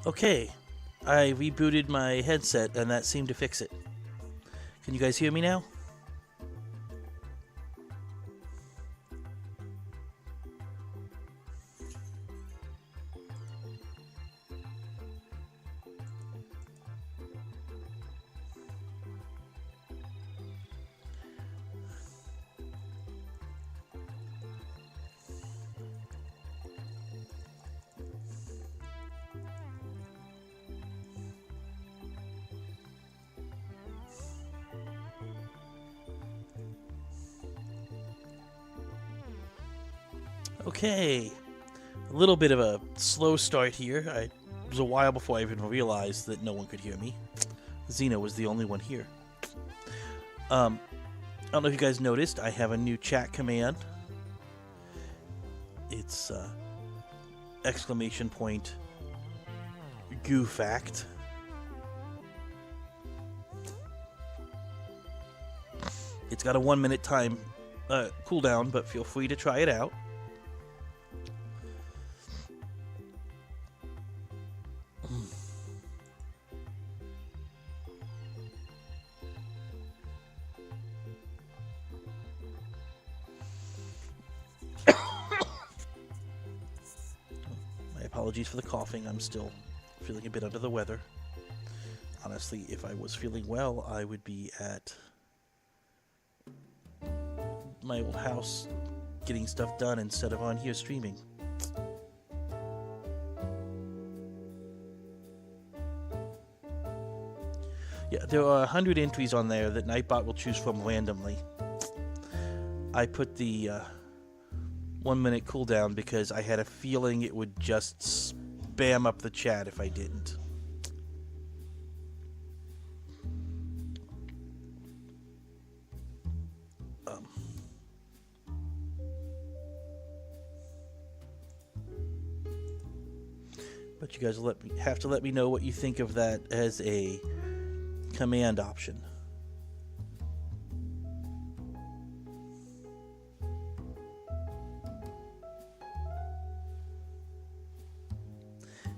Okay, I rebooted my headset and that seemed to fix it. Can you guys hear me now? Okay, a little bit of a slow start here. It was a while before I even realized that no one could hear me. Xena was the only one here. I don't know if you guys noticed, I have a new chat command. It's exclamation point GuFact. It's got a 1 minute time cooldown, but feel free to try it out. My apologies for the coughing. I'm still feeling a bit under the weather. Honestly, if I was feeling well, I would be at my old house getting stuff done instead of on here streaming. Yeah, there are 100 entries on there that Nightbot will choose from randomly. I put the 1 minute cooldown because I had a feeling it would just spam up the chat if I didn't. But you guys will have to let me know what you think of that as a command option.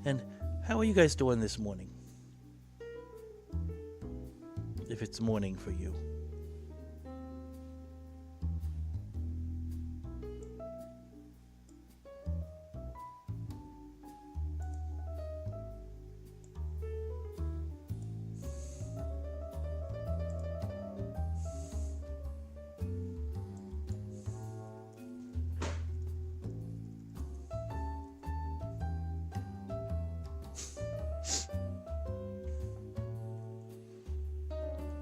And how are you guys doing this morning? If it's morning for you.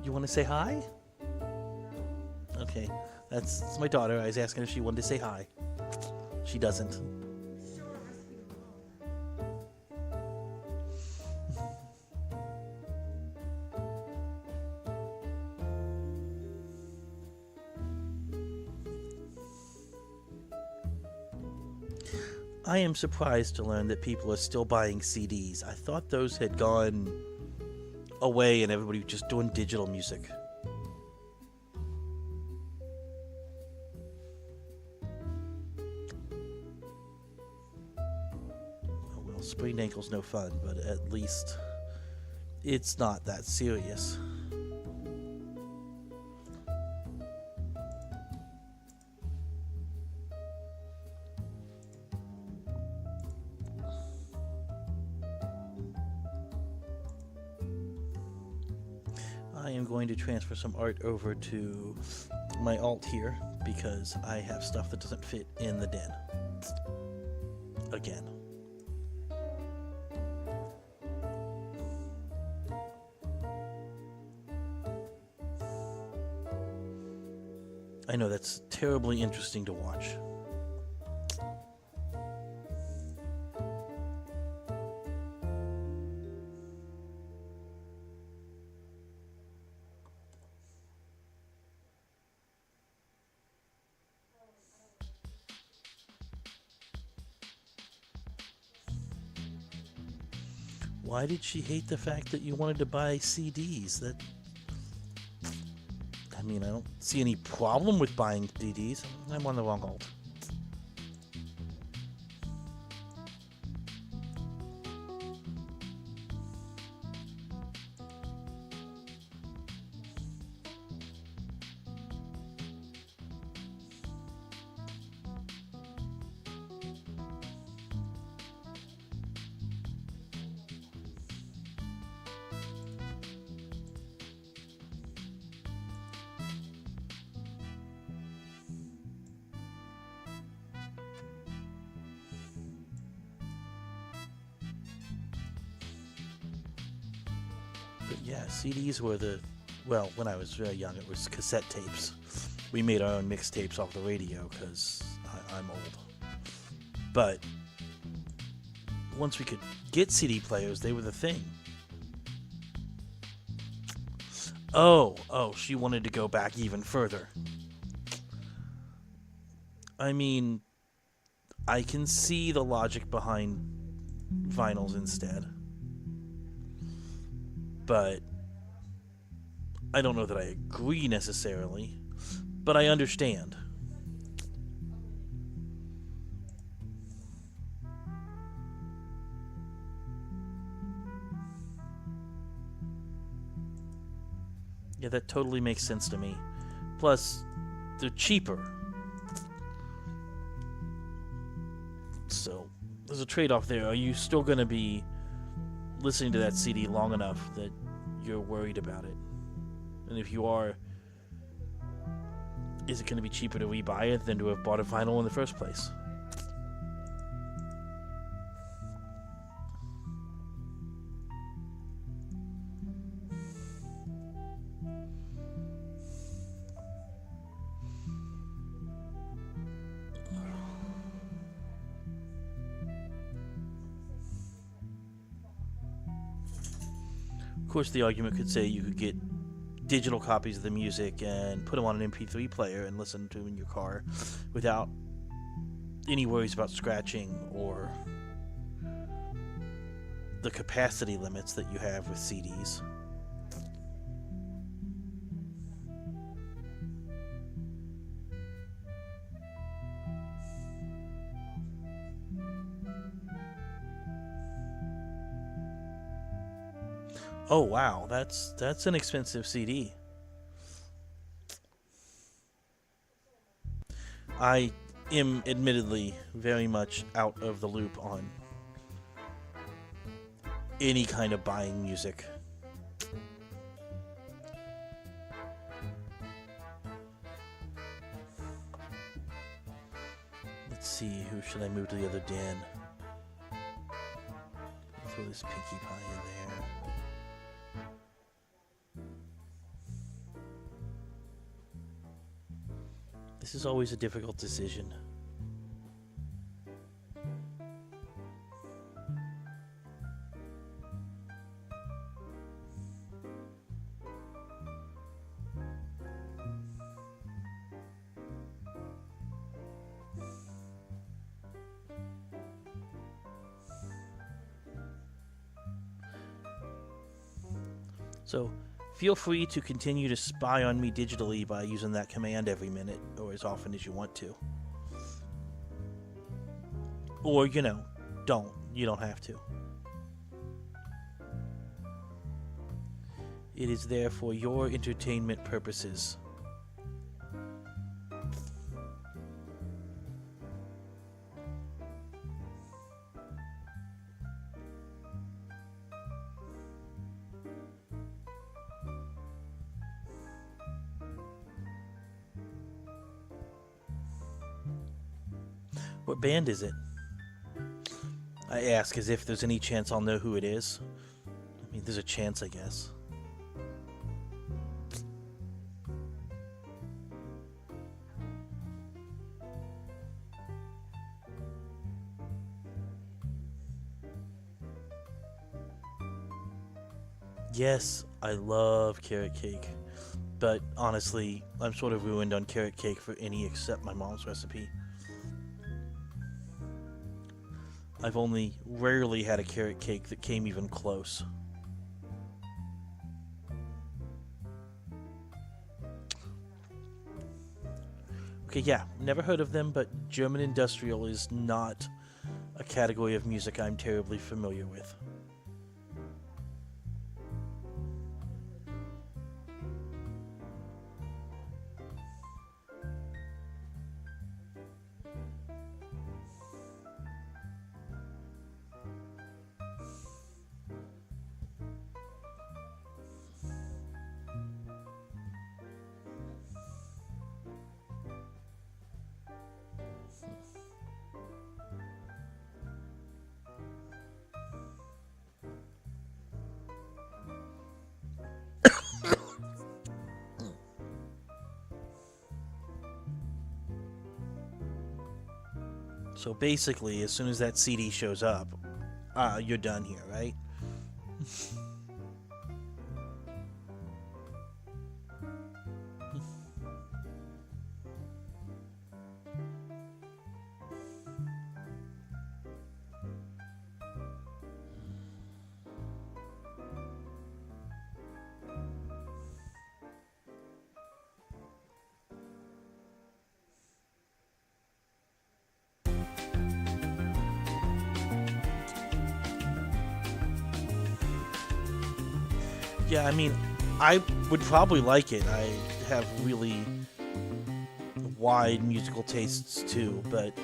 You want to say hi? Okay, that's my daughter. I was asking if she wanted to say hi. She doesn't. I am surprised to learn that people are still buying CDs. I thought those had gone away and everybody was just doing digital music. Oh, well, sprained ankle's no fun, but at least it's not that serious. I am going to transfer some art over to my alt here because I have stuff that doesn't fit in the den. Again. I know that's terribly interesting to watch. Why did she hate the fact that you wanted to buy CDs? I mean, I don't see any problem with buying CDs. I'm on the wrong alt. But yeah, CDs were well, when I was very young, it was cassette tapes. We made our own mixtapes off the radio because I'm old. But once we could get CD players, they were the thing. Oh, she wanted to go back even further. I mean, I can see the logic behind vinyls instead. But I don't know that I agree necessarily, but I understand. Yeah, that totally makes sense to me. Plus, they're cheaper. So, there's a trade-off there. Are you still going to be listening to that CD long enough that you're worried about it? And if you are, is it going to be cheaper to rebuy it than to have bought a vinyl in the first place? Of course, the argument could say you could get digital copies of the music and put them on an MP3 player and listen to them in your car without any worries about scratching or the capacity limits that you have with CDs. Oh wow, that's an expensive CD. I am admittedly very much out of the loop on any kind of buying music. Let's see, who should I move to the other den? Throw this Pinkie Pie in there. This is always a difficult decision. So, feel free to continue to spy on me digitally by using that command every minute, or as often as you want to. Or, don't. You don't have to. It is there for your entertainment purposes. What band is it? I ask as if there's any chance I'll know who it is. I mean, there's a chance, I guess. Yes, I love carrot cake. But honestly, I'm sort of ruined on carrot cake for any except my mom's recipe. I've only rarely had a carrot cake that came even close. Okay, yeah, never heard of them, but German industrial is not a category of music I'm terribly familiar with. So basically, as soon as that CD shows up, you're done here, right? Yeah, I mean, I would probably like it. I have really wide musical tastes too, but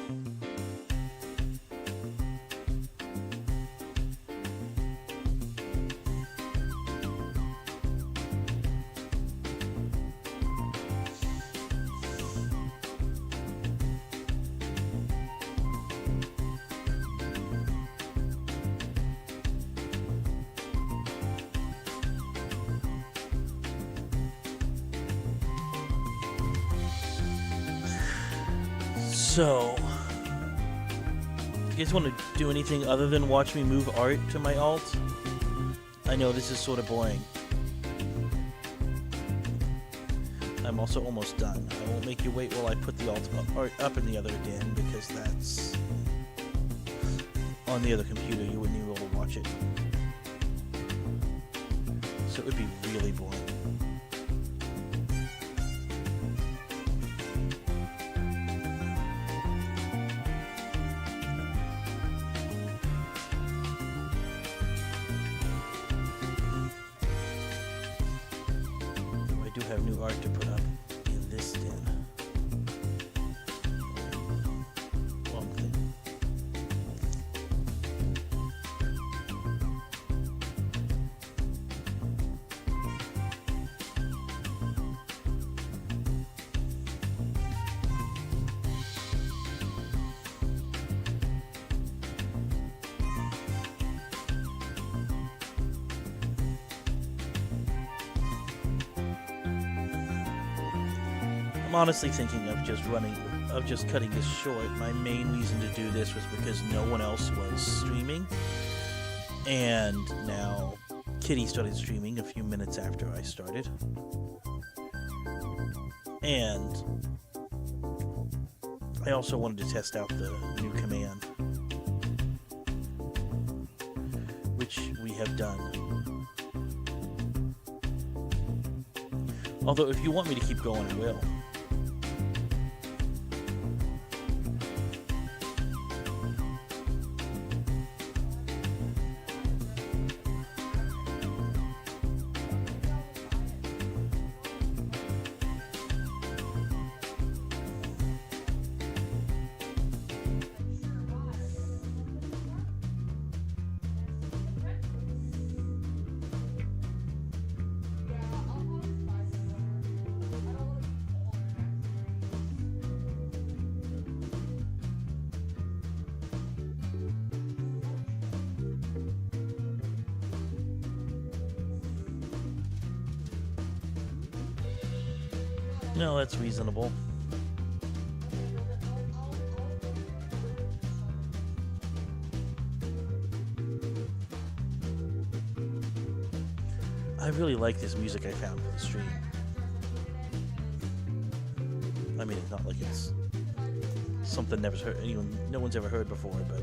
so, you guys want to do anything other than watch me move art to my alt? I know this is sort of boring. I'm also almost done. I won't make you wait while I put the alt art up in the other den, because that's on the other computer. You wouldn't even be able to watch it. So it would be really boring. Have new art to put up in this den. Wrong thing. I'm honestly thinking of just cutting this short. My main reason to do this was because no one else was streaming, and now Kitty started streaming a few minutes after I started, and I also wanted to test out the new command, which we have done. Although if you want me to keep going, I will. No, that's reasonable. I really like this music I found for the stream. I mean, it's not like it's something no one's ever heard before, but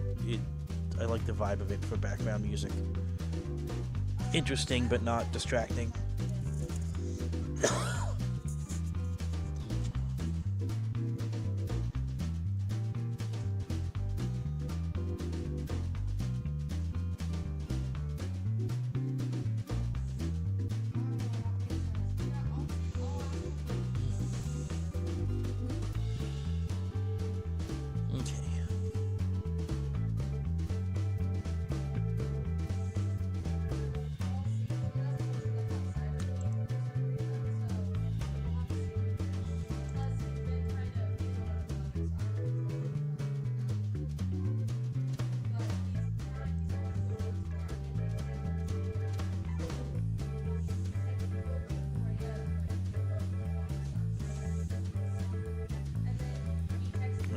I like the vibe of it for background music. Interesting, but not distracting.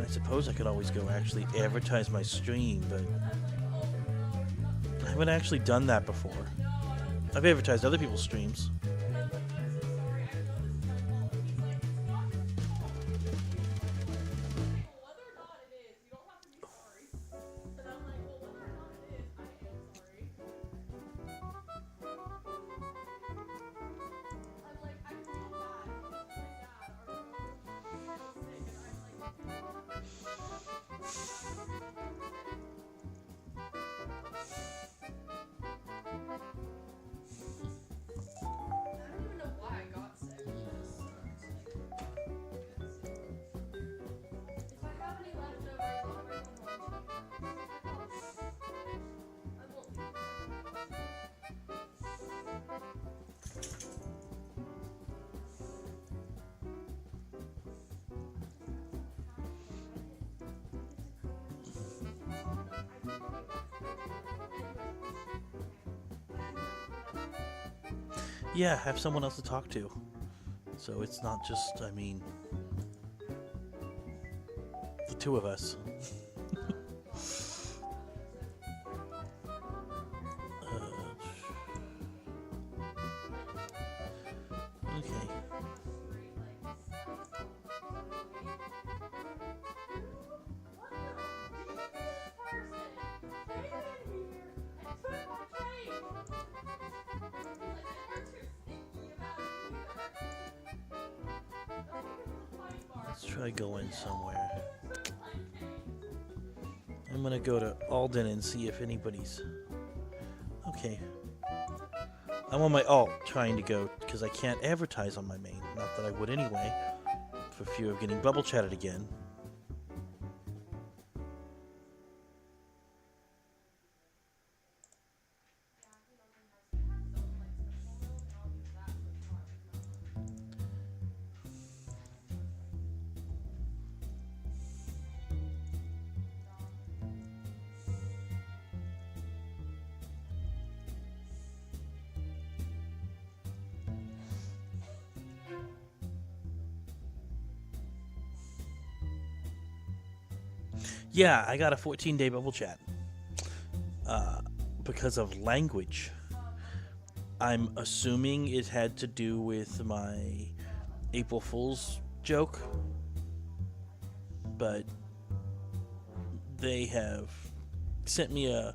I suppose I could always go actually advertise my stream, but I haven't actually done that before. I've advertised other people's streams. Yeah, have someone else to talk to. So it's not just, I mean, the two of us. Okay. Let's try going somewhere. I'm gonna go to Alden and see if anybody's... Okay. I'm on my alt trying to go, because I can't advertise on my main. Not that I would anyway, for fear of getting bubble chatted again. Yeah, I got a 14-day bubble chat. Because of language. I'm assuming it had to do with my April Fool's joke. But they have sent me a...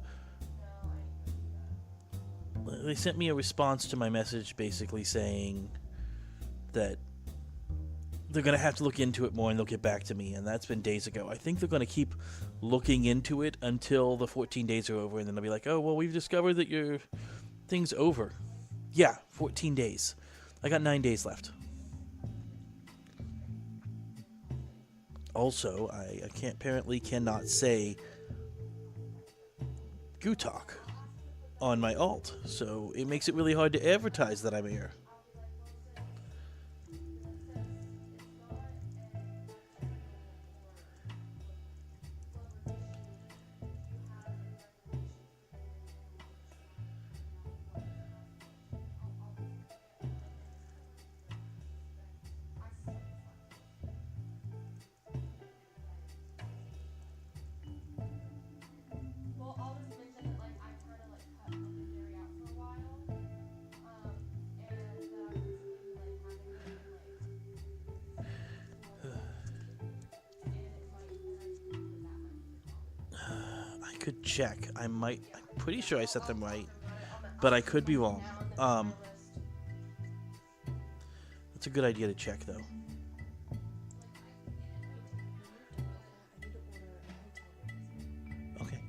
They sent me a response to my message basically saying that they're going to have to look into it more and they'll get back to me, and that's been days ago. I think they're going to keep looking into it until the 14 days are over, and then they'll be like, oh, well, we've discovered that your thing's over. Yeah, 14 days. I got 9 days left. Also, I apparently cannot say GuTalk on my alt, so it makes it really hard to advertise that I'm here. Could check. I'm pretty sure I set them right, but I could be wrong. That's a good idea to check, though. Okay.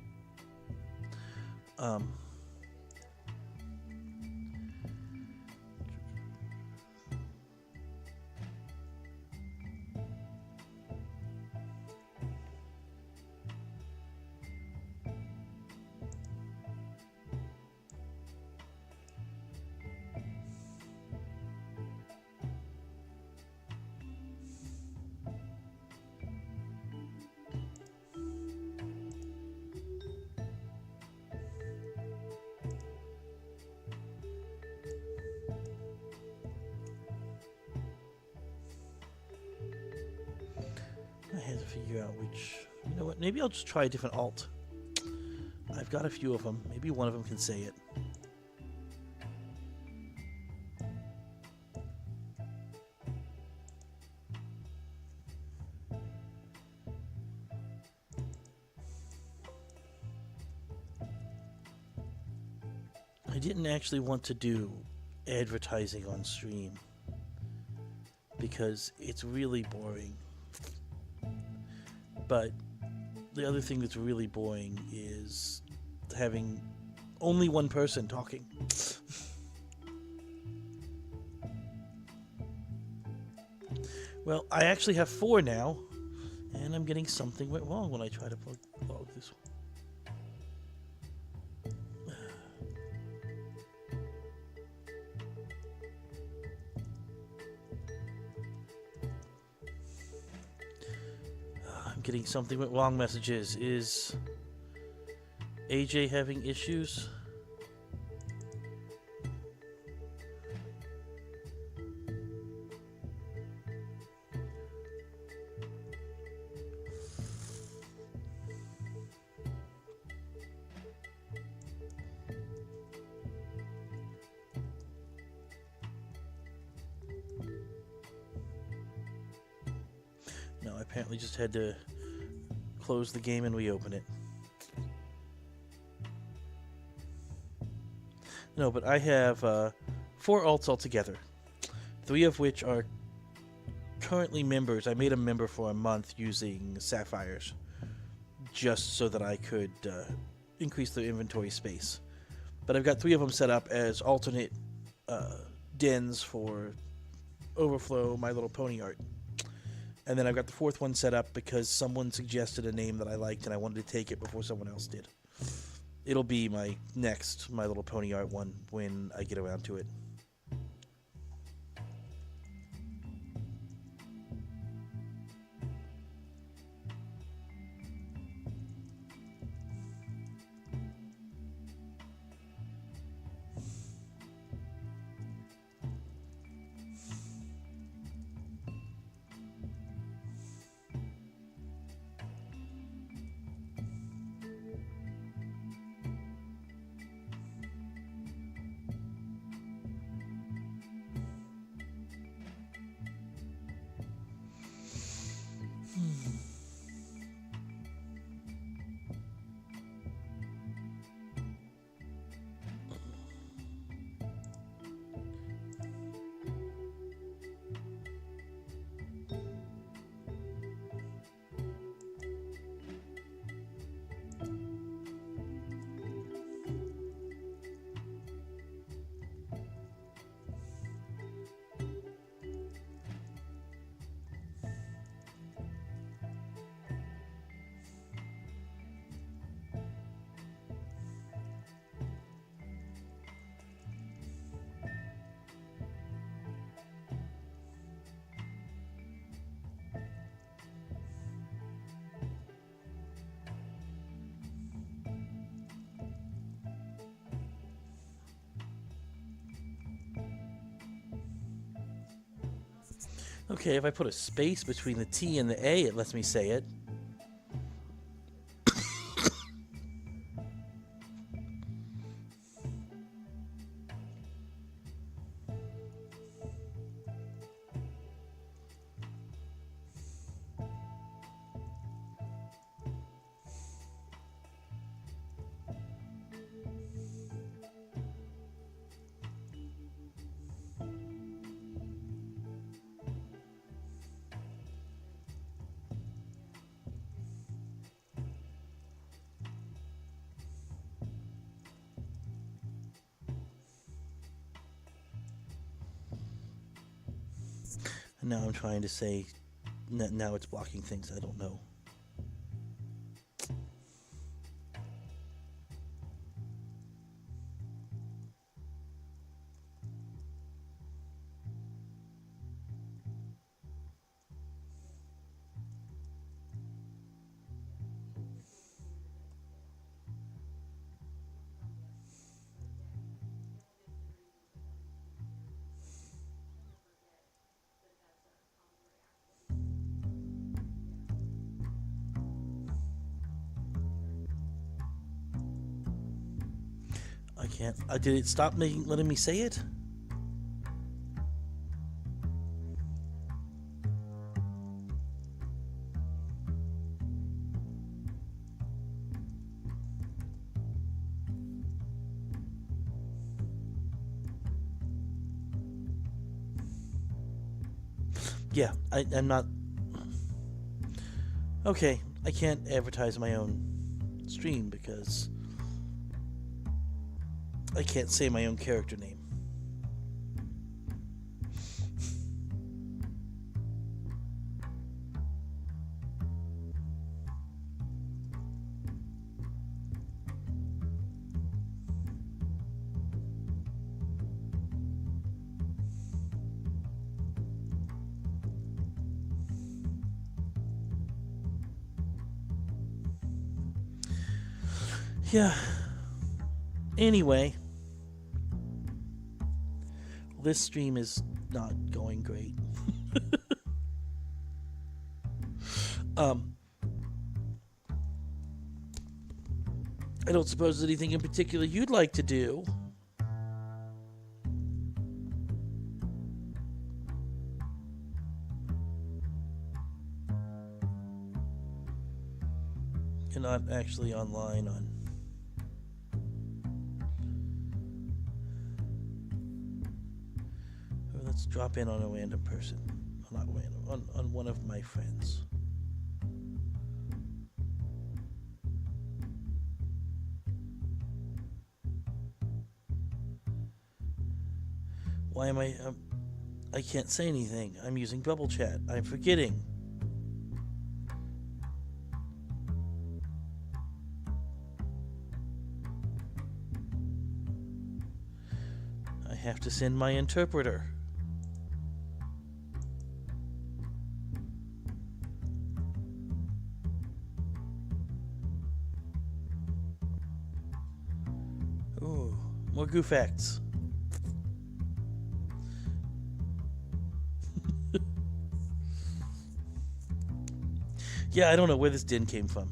figure out which... You know what? Maybe I'll just try a different alt. I've got a few of them. Maybe one of them can say it. I didn't actually want to do advertising on stream because it's really boring. But the other thing that's really boring is having only one person talking. Well, I actually have 4 now, and I'm getting something went wrong when I try to log this one. Getting something with wrong messages. Is AJ having issues? No, I apparently just had to close the game and reopen it. No, but I have 4 alts altogether, 3 of which are currently members. I made a member for a month using sapphires, just so that I could increase the inventory space. But I've got 3 of them set up as alternate dens for Overflow, My Little Pony art. And then I've got the 4th one set up because someone suggested a name that I liked and I wanted to take it before someone else did. It'll be my next My Little Pony art one when I get around to it. Okay, if I put a space between the T and the A, it lets me say it. And now I'm trying to say, now it's blocking things I don't know. I can't. Did it stop letting me say it? Yeah, I'm not... Okay, I can't advertise my own stream because I can't say my own character name. Yeah. Anyway, this stream is not going great. I don't suppose there's anything in particular you'd like to do. You're not actually online on... Let's drop in on a random person. Not random, on one of my friends. Why am I can't say anything. I'm using bubble chat. I'm forgetting. I have to send my interpreter. Ooh, more GuFacts. Yeah, I don't know where this din came from.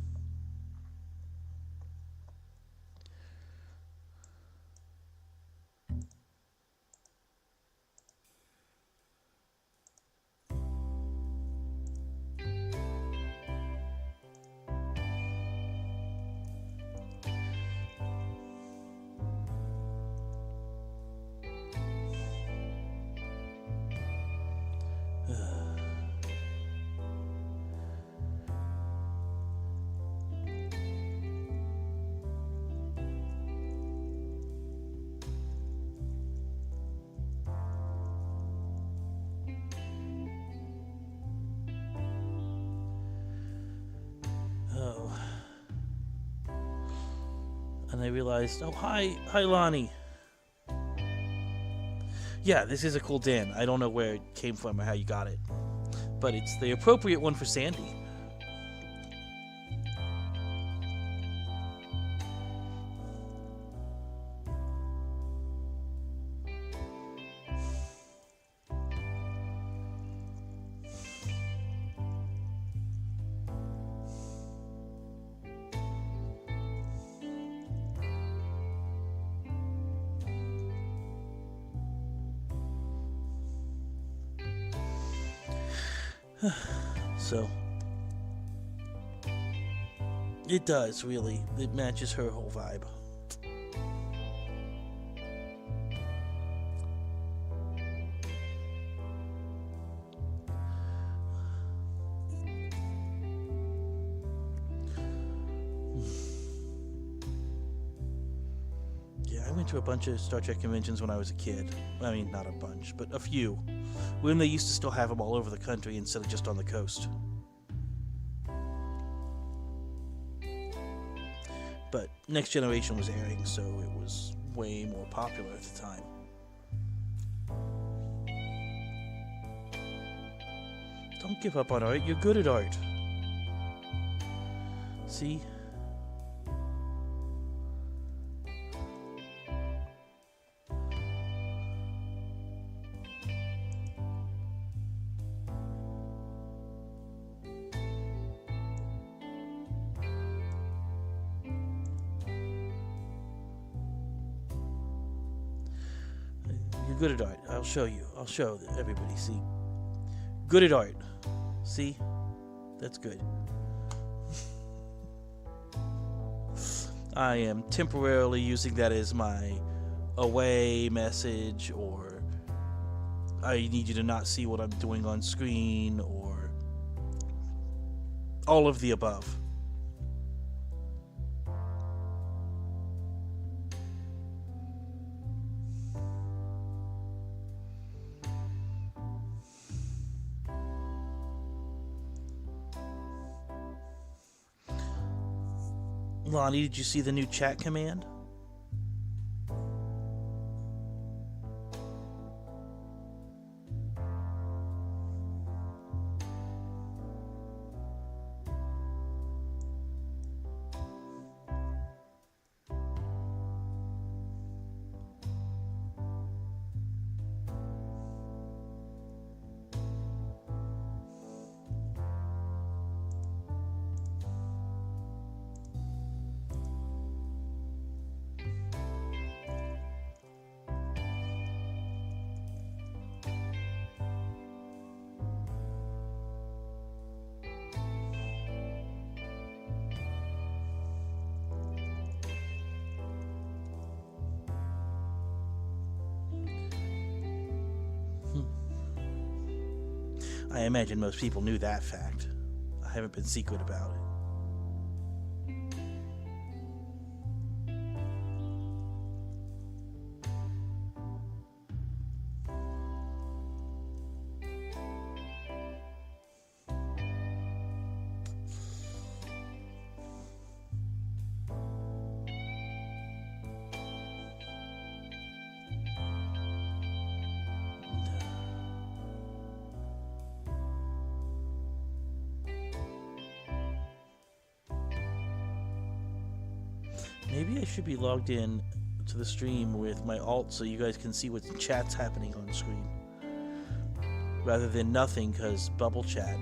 And I realized, oh, hi Lonnie. Yeah, this is a cool din. I don't know where it came from or how you got it, but it's the appropriate one for Sandy. So it does, really. It matches her whole vibe. Yeah, I went to a bunch of Star Trek conventions when I was a kid. I mean, not a bunch, but a few. When they used to still have them all over the country instead of just on the coast. But Next Generation was airing, so it was way more popular at the time. Don't give up on art. You're good at art. See? good at art. I'll show you. I'll show everybody. See? Good at art. See? That's good. I am temporarily using that as my away message, or I need you to not see what I'm doing on screen, or all of the above. Lonnie, did you see the new chat command? I imagine most people knew that fact. I haven't been secret about it. Maybe I should be logged in to the stream with my alt so you guys can see what chat's happening on the screen. Rather than nothing, because bubble chat.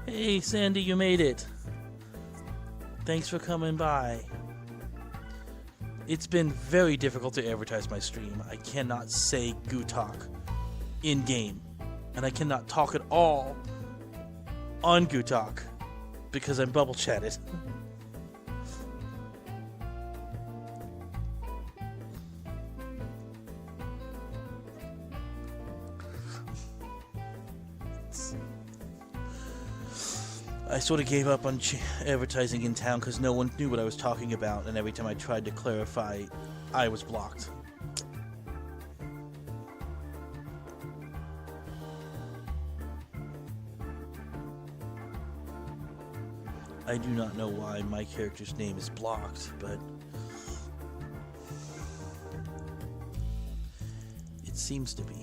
Hey Sandy, you made it. Thanks for coming by. It's been very difficult to advertise my stream. I cannot say GuTalk in-game, and I cannot talk at all on GuTalk because I'm bubble chatted. I sort of gave up on advertising in town because no one knew what I was talking about, and every time I tried to clarify, I was blocked. I do not know why my character's name is blocked, but it seems to be.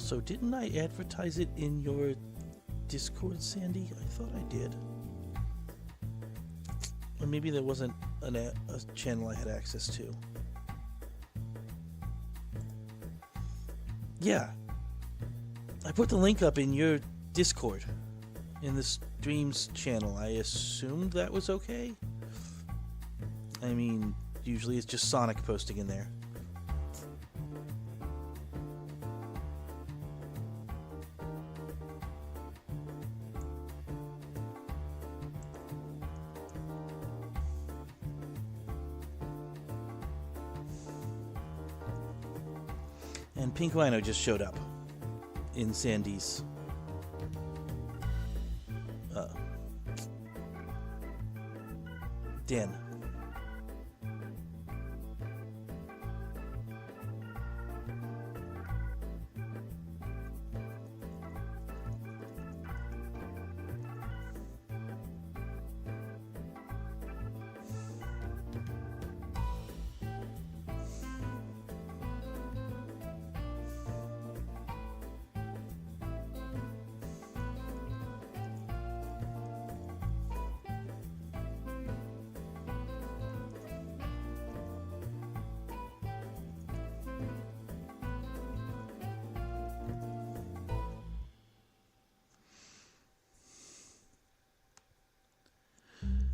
Also, didn't I advertise it in your Discord, Sandy? I thought I did. Or maybe there wasn't a channel I had access to. Yeah. I put the link up in your Discord, in the streams channel. I assumed that was okay. I mean, usually it's just Sonic posting in there. And Pink Rhino just showed up in Sandy's den.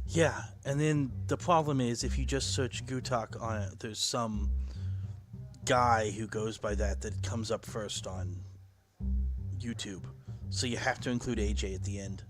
Yeah, and then the problem is if you just search GuFact on it, there's some guy who goes by that comes up first on YouTube. So you have to include AJ at the end.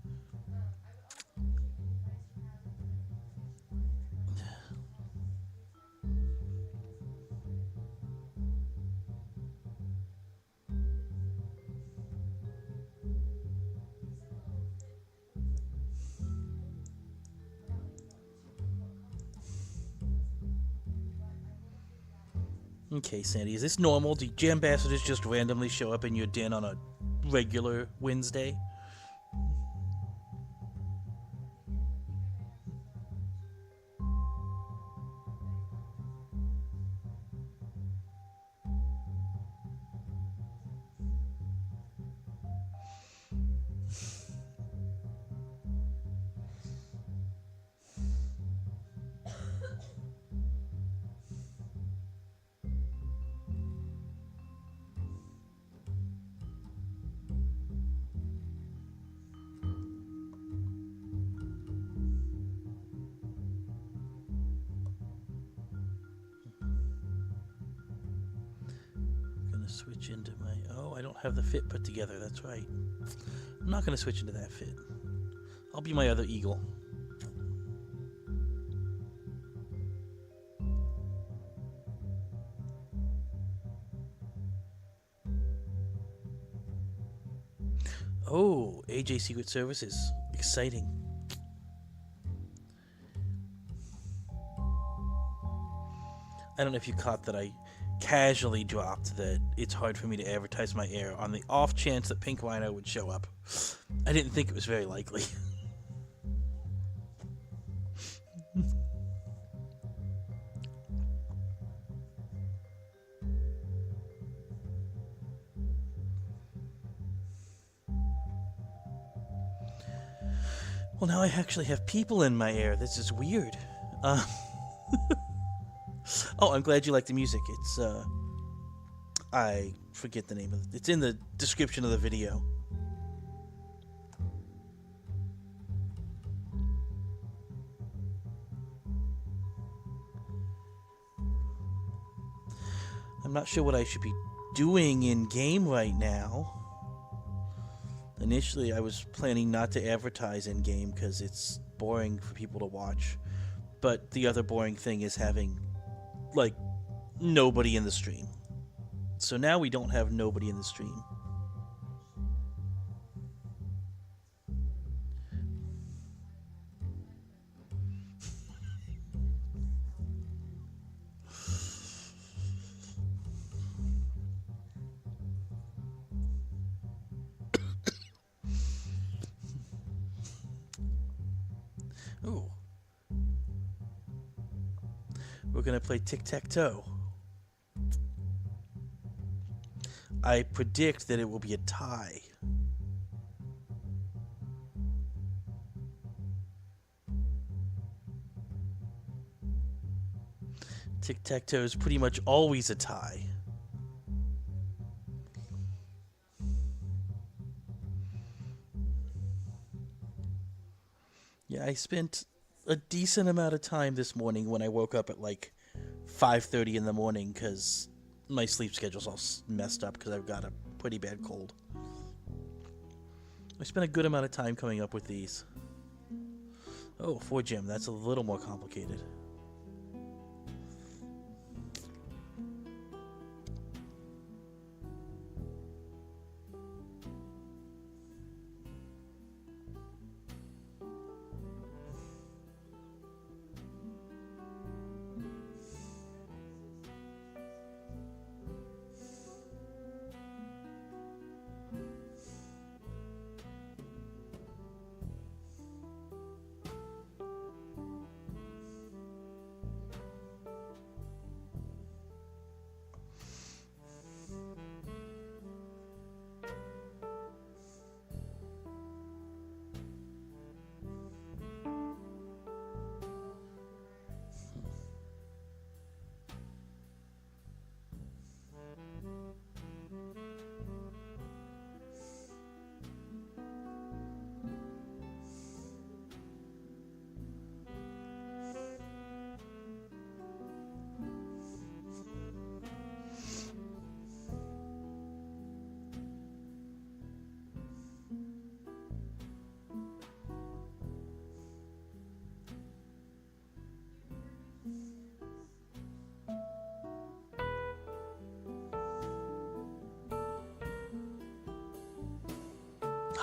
Okay, Sandy, is this normal? Do Jambassadors just randomly show up in your den on a regular Wednesday? Switch into my... Oh, I don't have the fit put together. That's right. I'm not going to switch into that fit. I'll be my other eagle. Oh, AJ Secret Services. Exciting. I don't know if you caught that I casually dropped that it's hard for me to advertise my air on the off chance that Pink Rhino would show up. I didn't think it was very likely. Well, now I actually have people in my air. This is weird. Oh, I'm glad you like the music. It's, I forget the name of it. It's in the description of the video. I'm not sure what I should be doing in game right now. Initially, I was planning not to advertise in game because it's boring for people to watch. But the other boring thing is having, like, nobody in the stream. So now we don't have nobody in the stream. Ooh. We're gonna play tic-tac-toe. I predict that it will be a tie. Tic-tac-toe is pretty much always a tie. Yeah, I spent a decent amount of time this morning when I woke up at like 5:30 in the morning because my sleep schedule's all messed up because I've got a pretty bad cold. I spent a good amount of time coming up with these. Oh, 4 gem. That's a little more complicated.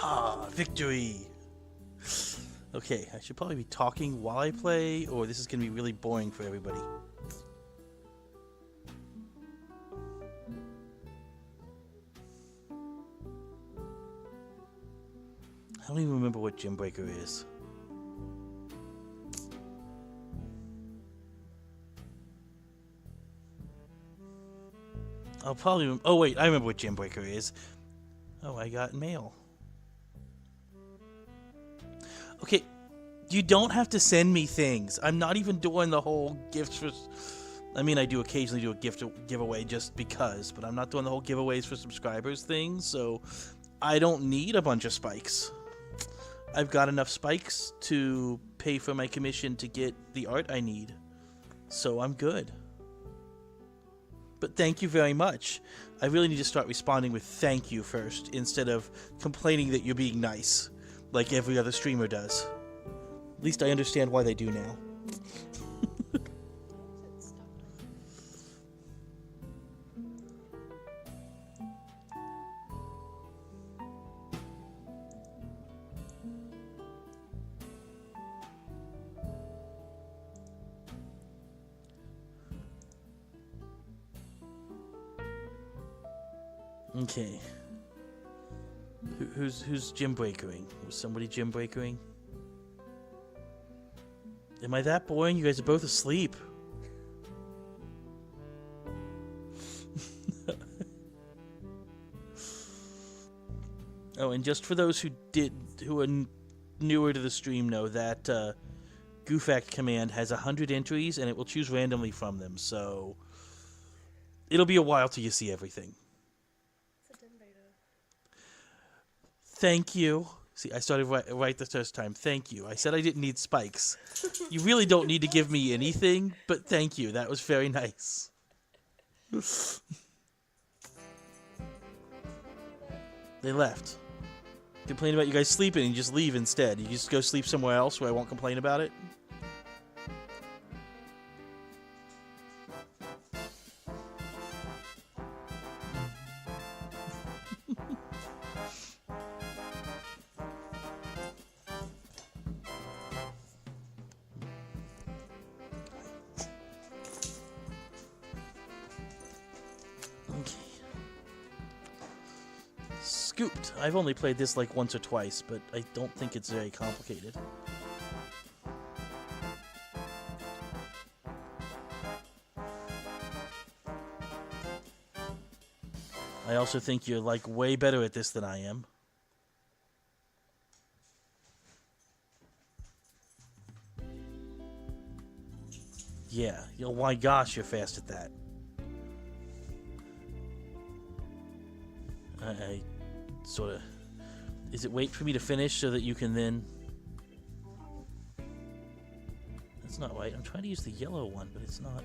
Ah, victory! Okay, I should probably be talking while I play, or this is going to be really boring for everybody. I don't even remember what Gem Breaker is. I'll probably... Oh, wait, I remember what Gem Breaker is. Oh, I got mail. Okay, you don't have to send me things. I'm not even doing the whole gifts for... I mean, I do occasionally do a giveaway just because, but I'm not doing the whole giveaways for subscribers thing, so I don't need a bunch of spikes. I've got enough spikes to pay for my commission to get the art I need, so I'm good. But thank you very much. I really need to start responding with thank you first, instead of complaining that you're being nice, like every other streamer does. At least I understand why they do now. Okay. Who's gym breakering? Was somebody gym breakering? Am I that boring? You guys are both asleep. Oh, and just for those who are newer to the stream, know that GuFact command has 100 entries, and it will choose randomly from them. So it'll be a while till you see everything. Thank you. See, I started right the first time. Thank you. I said I didn't need spikes. You really don't need to give me anything, but thank you. That was very nice. They left. Complain about you guys sleeping and you just leave instead. You just go sleep somewhere else where I won't complain about it. Scooped. I've only played this like once or twice, but I don't think it's very complicated. I also think you're, like, way better at this than I am. Yeah, oh my gosh, you're fast at that. I sort of... Is it wait for me to finish so that you can then... That's not right. I'm trying to use the yellow one, but it's not.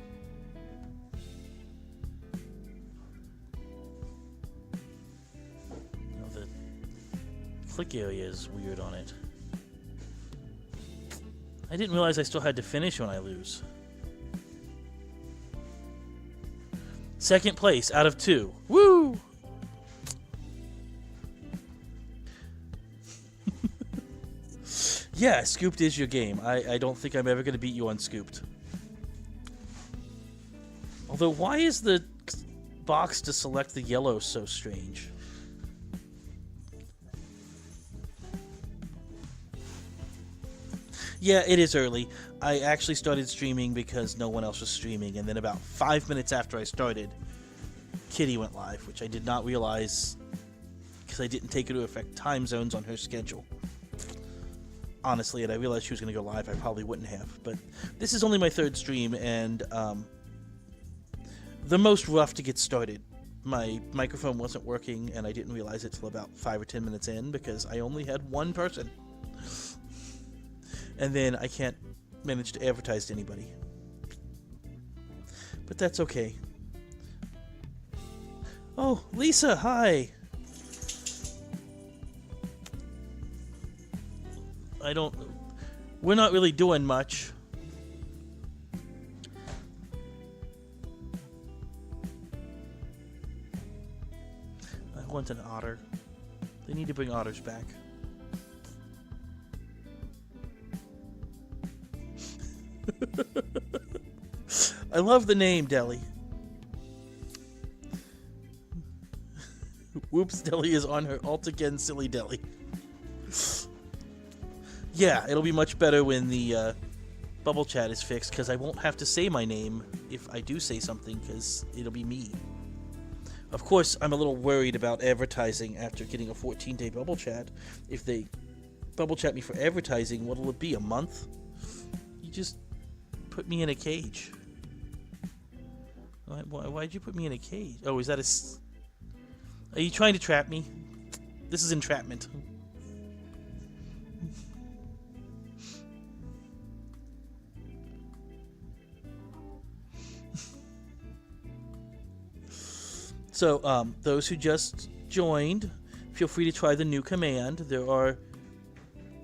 No, the click area is weird on it. I didn't realize I still had to finish when I lose. Second place out of 2. Woo! Yeah, Scooped is your game. I don't think I'm ever going to beat you on Scooped. Although, why is the box to select the yellow so strange? Yeah, it is early. I actually started streaming because no one else was streaming, and then about 5 minutes after I started, Kitty went live, which I did not realize because I didn't take into effect time zones on her schedule. Honestly, and I realized she was going to go live, I probably wouldn't have. But this is only my 3rd stream, and the most rough to get started. My microphone wasn't working, and I didn't realize it till about 5 or 10 minutes in because I only had one person. And then I can't manage to advertise to anybody. But that's okay. Oh, Lisa, hi! We're not really doing much. I want an otter. They need to bring otters back. I love the name, Deli. Whoops, Deli is on her alt again, silly Deli. Yeah, it'll be much better when the bubble chat is fixed, because I won't have to say my name if I do say something, because it'll be me. Of course, I'm a little worried about advertising after getting a 14-day bubble chat. If they bubble chat me for advertising, what'll it be, a month? You just put me in a cage. Why'd you put me in a cage? Oh, is that a... Are you trying to trap me? This is entrapment. So, those who just joined, feel free to try the new command. There are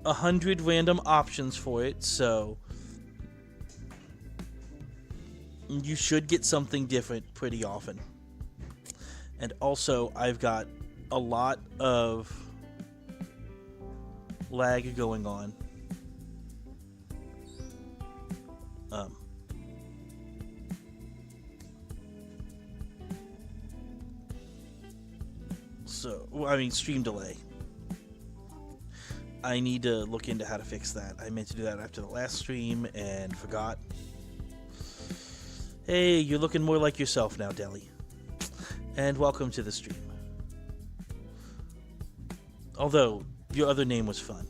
100 random options for it, so you should get something different pretty often. And also, I've got a lot of lag going on. Stream delay. I need to look into how to fix that. I meant to do that after the last stream and forgot. Hey, you're looking more like yourself now, Deli. And welcome to the stream. Although, your other name was fun.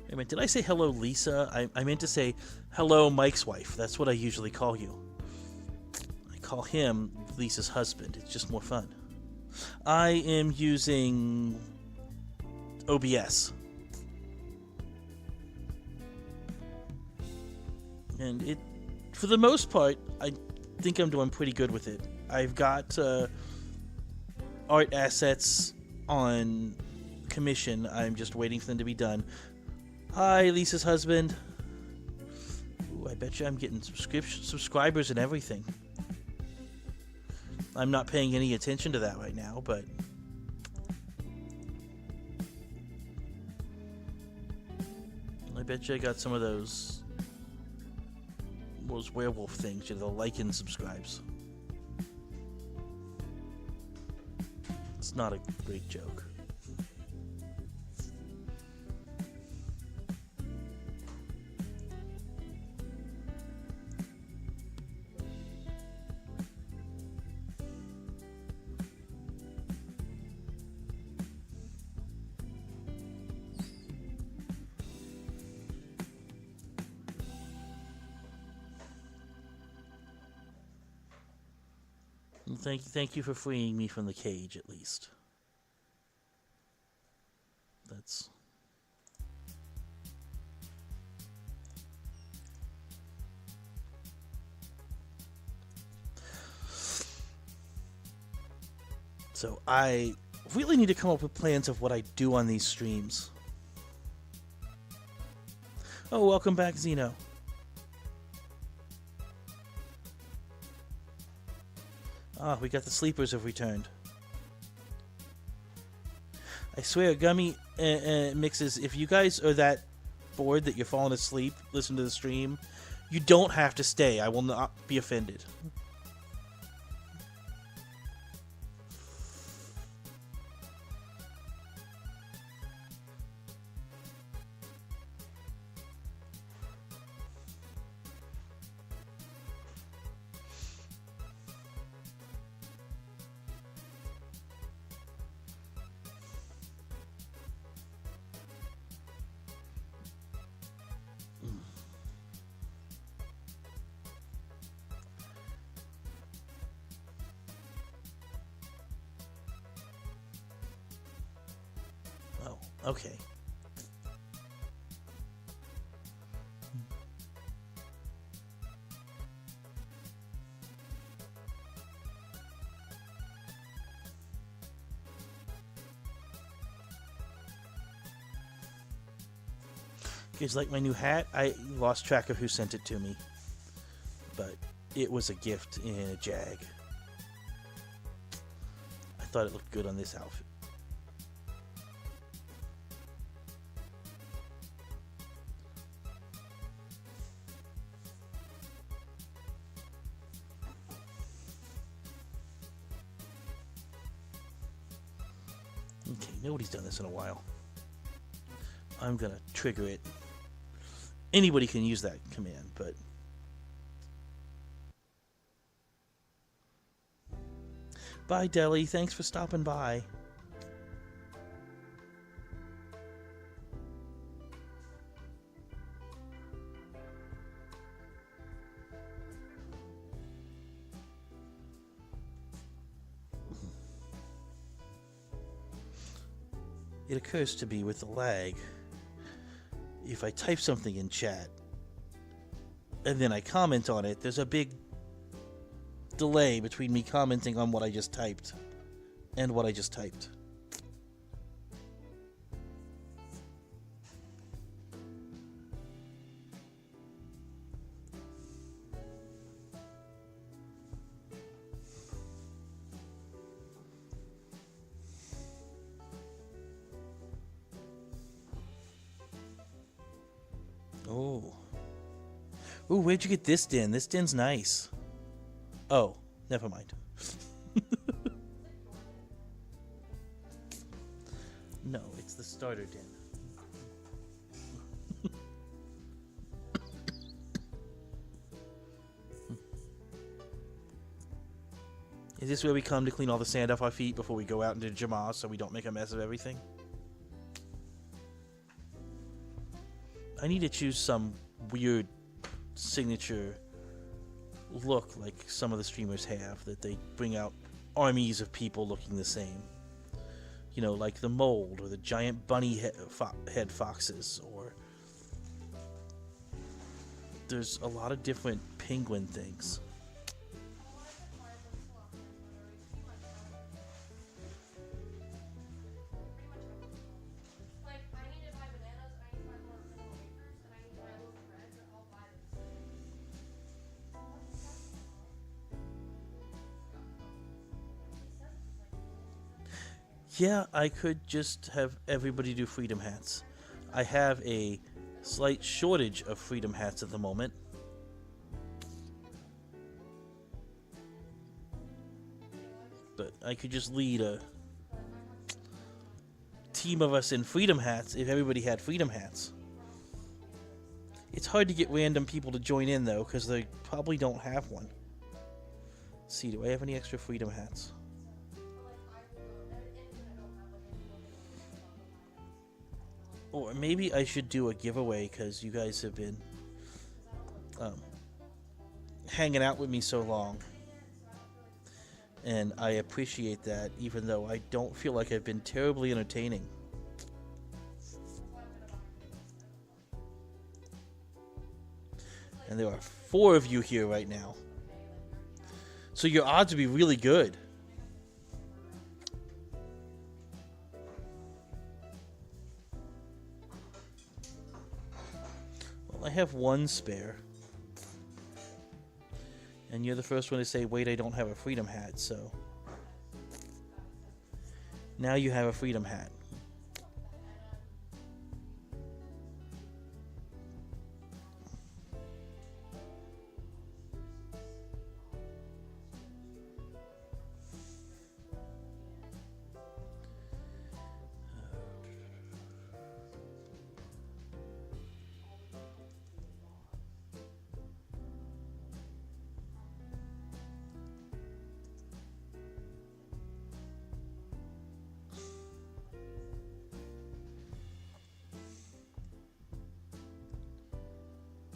Wait a minute, did I say hello, Lisa? I meant to say hello, Mike's wife. That's what I usually call you. I call him Lisa's husband. It's just more fun. I am using OBS. And it, for the most part, I think I'm doing pretty good with it. I've got art assets on commission. I'm just waiting for them to be done. Hi, Lisa's husband. Ooh, I bet you I'm getting subscribers and everything. I'm not paying any attention to that right now, but... I bet you I got some of those werewolf things, you know, the like and subscribes. It's not a great joke. Thank you for freeing me from the cage, at least. That's... So I really need to come up with plans of what I do on these streams. Oh, welcome back, Zeno. Ah, we got the sleepers have returned. I swear, Gummy Mixes, if you guys are that bored that you're falling asleep, listen to the stream, you don't have to stay. I will not be offended. Okay. You guys like my new hat? I lost track of who sent it to me, but it was a gift in a jag. I thought it looked good on this outfit. Okay, nobody's done this in a while. I'm gonna trigger it. Anybody can use that command, but... Bye, Deli. Thanks for stopping by. It occurs to me with the lag, if I type something in chat and then I comment on it, there's a big delay between me commenting on what I just typed and what I just typed. Oh. Ooh, where'd you get this den? This den's nice. Oh, never mind. No, it's the starter den. Is this where we come to clean all the sand off our feet before we go out into Jamah so we don't make a mess of everything? I need to choose some weird signature look like some of the streamers have, that they bring out armies of people looking the same. You know, like the mold or the giant bunny head foxes, or there's a lot of different penguin things. Yeah, I could just have everybody do freedom hats. I have a slight shortage of freedom hats at the moment. But I could just lead a team of us in freedom hats if everybody had freedom hats. It's hard to get random people to join in, though, because they probably don't have one. Let's see, do I have any extra freedom hats? Or maybe I should do a giveaway, because you guys have been hanging out with me so long. And I appreciate that, even though I don't feel like I've been terribly entertaining. And there are 4 of you here right now. So your odds would be really good. Well, I have 1 spare. And you're the first one to say, wait, I don't have a freedom hat, so. Now you have a freedom hat.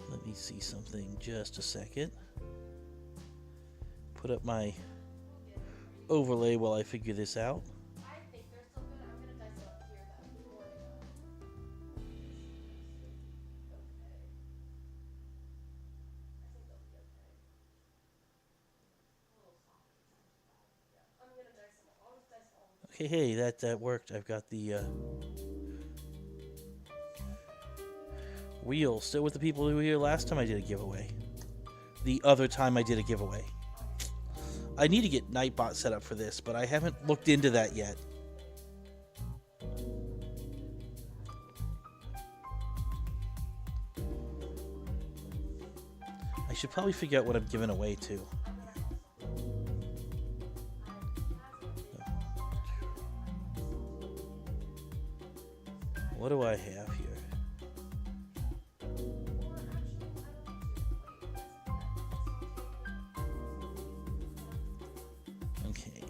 Let me see something just a second. Put up my overlay while I figure this out. I think they're still good. I'm gonna dice it up here though. I think they'll be okay. A little soft. Yeah. I'm gonna dice them all. I'll just dice all of them. Okay, hey, that worked. I've got the wheel still with the people who were here last time I did a giveaway. The other time I did a giveaway. I need to get Nightbot set up for this, but I haven't looked into that yet. I should probably figure out what I'm giving away too. What do I have here? Okay.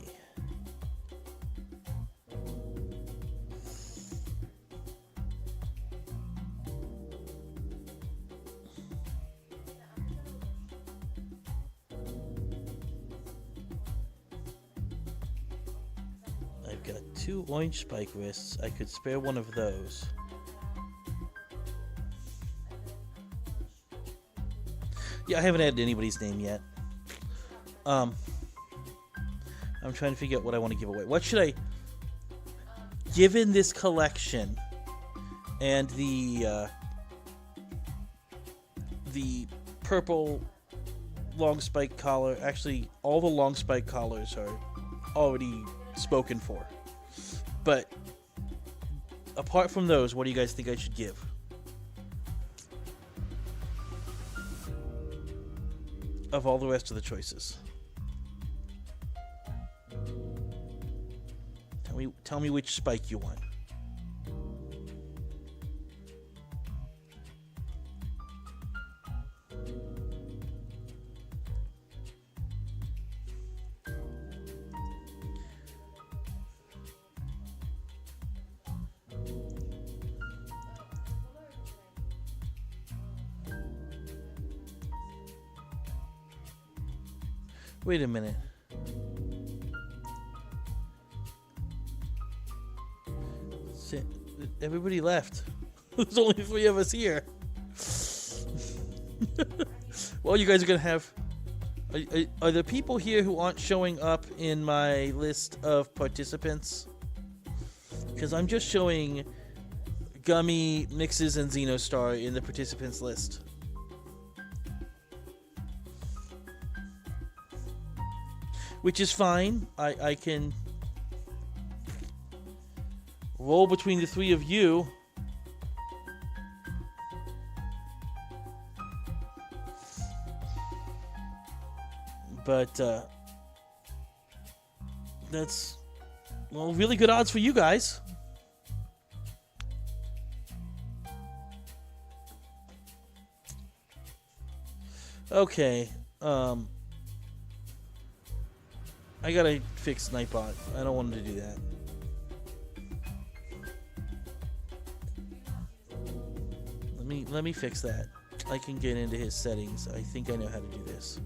I've got 2 orange spike wrists. I could spare one of those. Yeah, I haven't added anybody's name yet. I'm trying to figure out what I want to give away. What should I... Given this collection and the purple long spike collar... Actually, all the long spike collars are already spoken for. But apart from those, what do you guys think I should give? Of all the rest of the choices. Tell me which spike you want. Wait a minute. Everybody left. There's only 3 of us here. Well, you guys are gonna have... Are there people here who aren't showing up in my list of participants? Because I'm just showing Gummy, Mixes, and Xenostar in the participants list. Which is fine. I can roll between the 3 of you. But that's, well, really good odds for you guys. Okay. I gotta fix Nightbot. I don't want him to do that. Let me fix that. I can get into his settings. I think I know how to do this.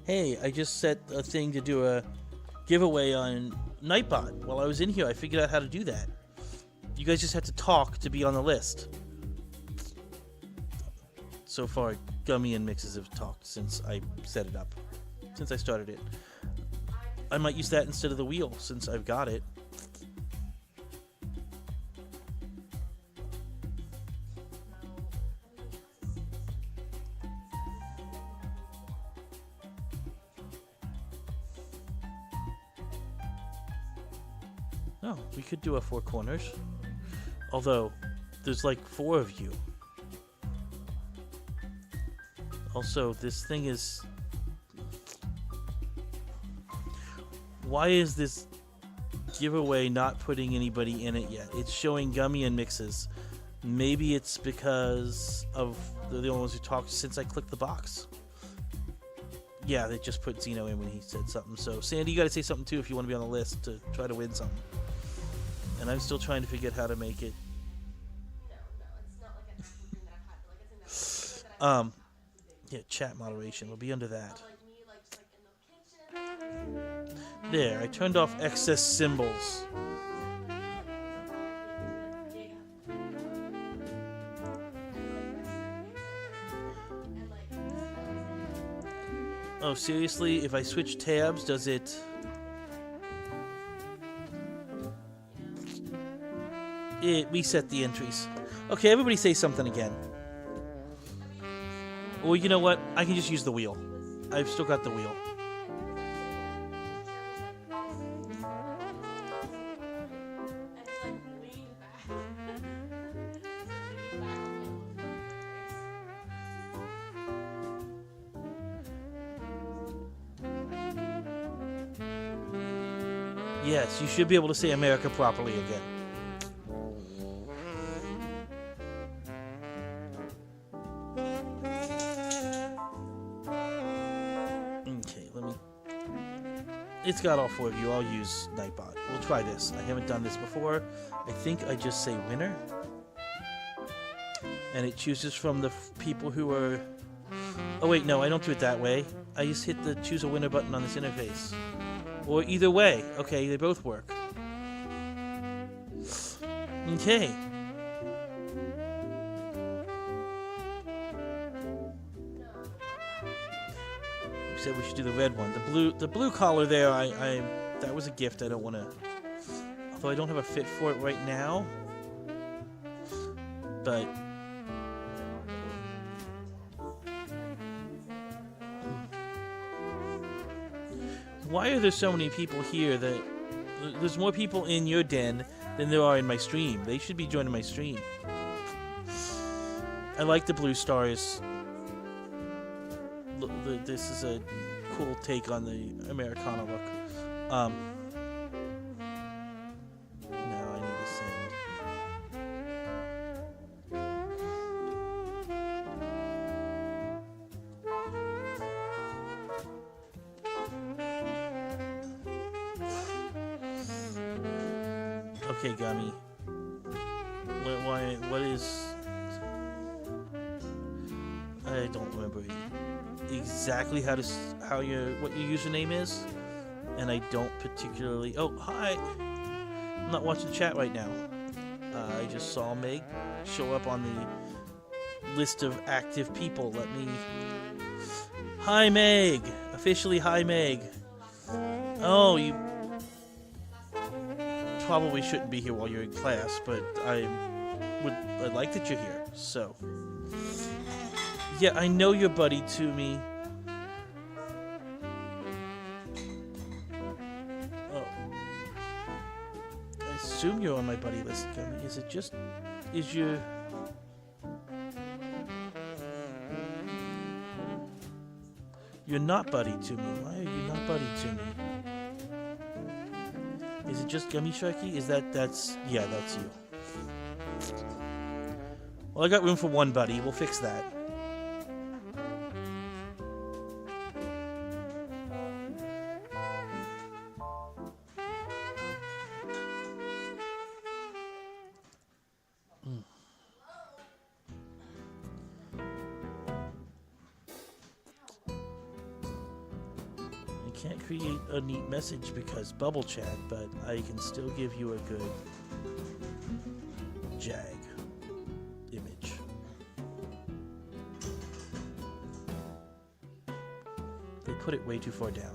Hey, I just set a thing to do a giveaway on Nightbot. While I was in here, I figured out how to do that. You guys just have to talk to be on the list. So far, Gummy and Mixes have talked since I set it up. Since I started it. I might use that instead of the wheel, since I've got it. Oh, we could do a four corners. Although, there's like 4 of you. Also, this thing is... Why is this giveaway not putting anybody in it yet? It's showing Gummy and Mixes. Maybe it's because of they're the only ones who talked since I clicked the box. Yeah, they just put Zeno in when he said something. So, Sandy, you gotta say something too if you want to be on the list to try to win something. And I'm still trying to figure out how to make it. No, it's not like an active thing that I've had. Like it's in that. Like that Yeah, chat moderation will be under that. like me, like just like in the kitchen. There, I turned off excess symbols. Oh, seriously? If I switch tabs, does it... It reset the entries. Okay, everybody say something again. Or you know what? I can just use the wheel. I've still got the wheel. Yes, you should be able to say America properly again. Okay, let me... It's got all 4 of you. I'll use Nightbot. We'll try this. I haven't done this before. I think I just say winner. And it chooses from the people who are... Oh wait, no, I don't do it that way. I just hit the choose a winner button on this interface. Or either way. Okay, they both work. Okay. You said we should do the red one. The blue collar there, I that was a gift. I don't want to... Although I don't have a fit for it right now. But... Why are there so many people here that... There's more people in your den than there are in my stream. They should be joining my stream. I like the blue stars. This is a cool take on the Americana look. Now I need to send... Okay, Gummy. What is... I don't remember exactly what your username is, and I don't particularly... Oh, hi! I'm not watching the chat right now. I just saw Meg show up on the list of active people. Let me... Hi, Meg! Officially, hi, Meg. Oh, you... probably shouldn't be here while you're in class, but I like that you're here. So, yeah, I know you're buddy to me. Oh, I assume you're on my buddy list, Gummy. Is your... You're not buddy to me. Why are you not buddy to me? Is it just Gummy Sharky? Yeah, that's you. Well, I got room for one buddy. We'll fix that. Can't create a neat message because bubble chat, but I can still give you a good jag image. They put it way too far down.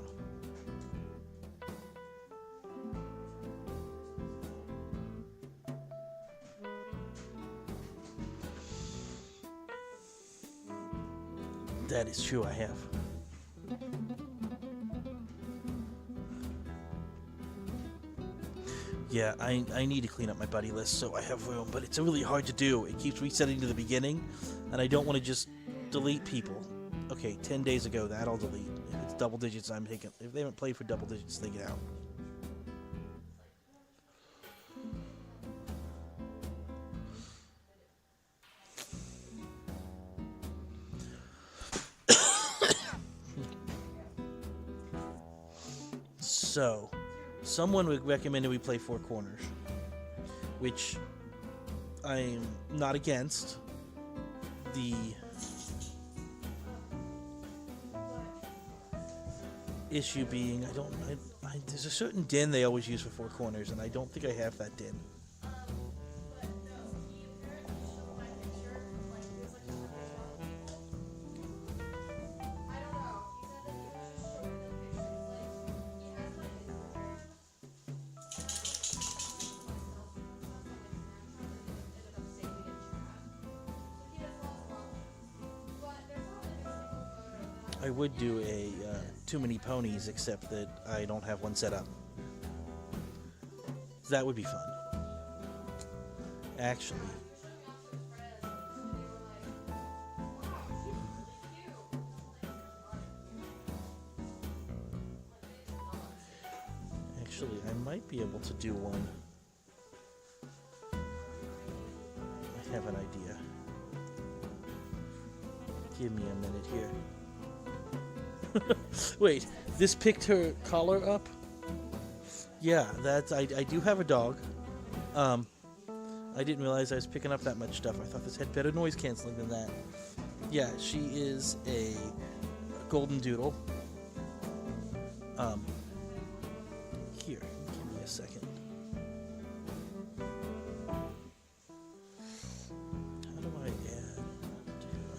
That is true, I have. Yeah, I need to clean up my buddy list so I have room, but it's really hard to do. It keeps resetting to the beginning, and I don't want to just delete people. Okay, 10 days ago, that I'll delete. If it's double digits, I'm taking. If they haven't played for double digits, they get out. So, someone would recommended we play Four Corners, which I'm not against. The issue being, there's a certain din they always use for Four Corners, and I don't think I have that din. I would do a Too Many Ponies, except that I don't have one set up. That would be fun. Actually. Actually, I might be able to do one. I have an idea. Give me a minute here. Wait, this picked her collar up? Yeah, that's I do have a dog. I didn't realize I was picking up that much stuff. I thought this had better noise canceling than that. Yeah, she is a golden doodle. Here, give me a second. How do I add?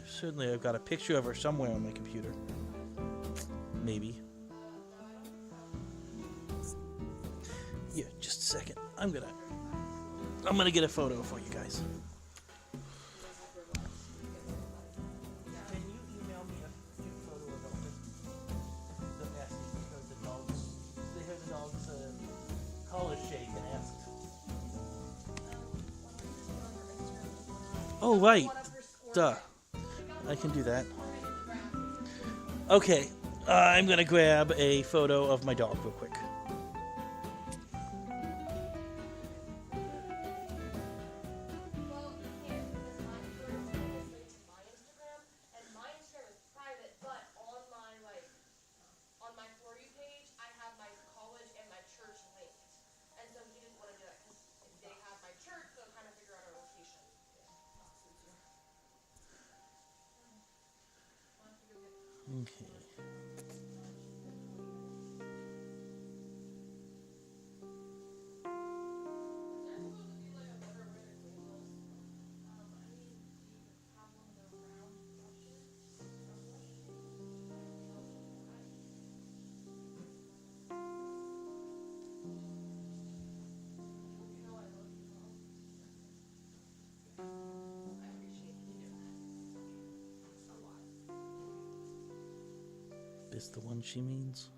Certainly I've got a picture of her somewhere on my computer. Maybe. Here, just a second. I'm gonna get a photo for you guys. Can you email me a photo of the passing because the dogs? They heard the dog's collar shake and asked. Oh right, duh. I can do that. Okay. I'm gonna grab a photo of my dog real quick. Well, you can't because my story is linked to my Instagram, and my Instagram is private, but on my on my For You page, I have my college and my church linked, and so he didn't want to do that because they have my church, so kind of figure out our location. Okay. Is the one she means?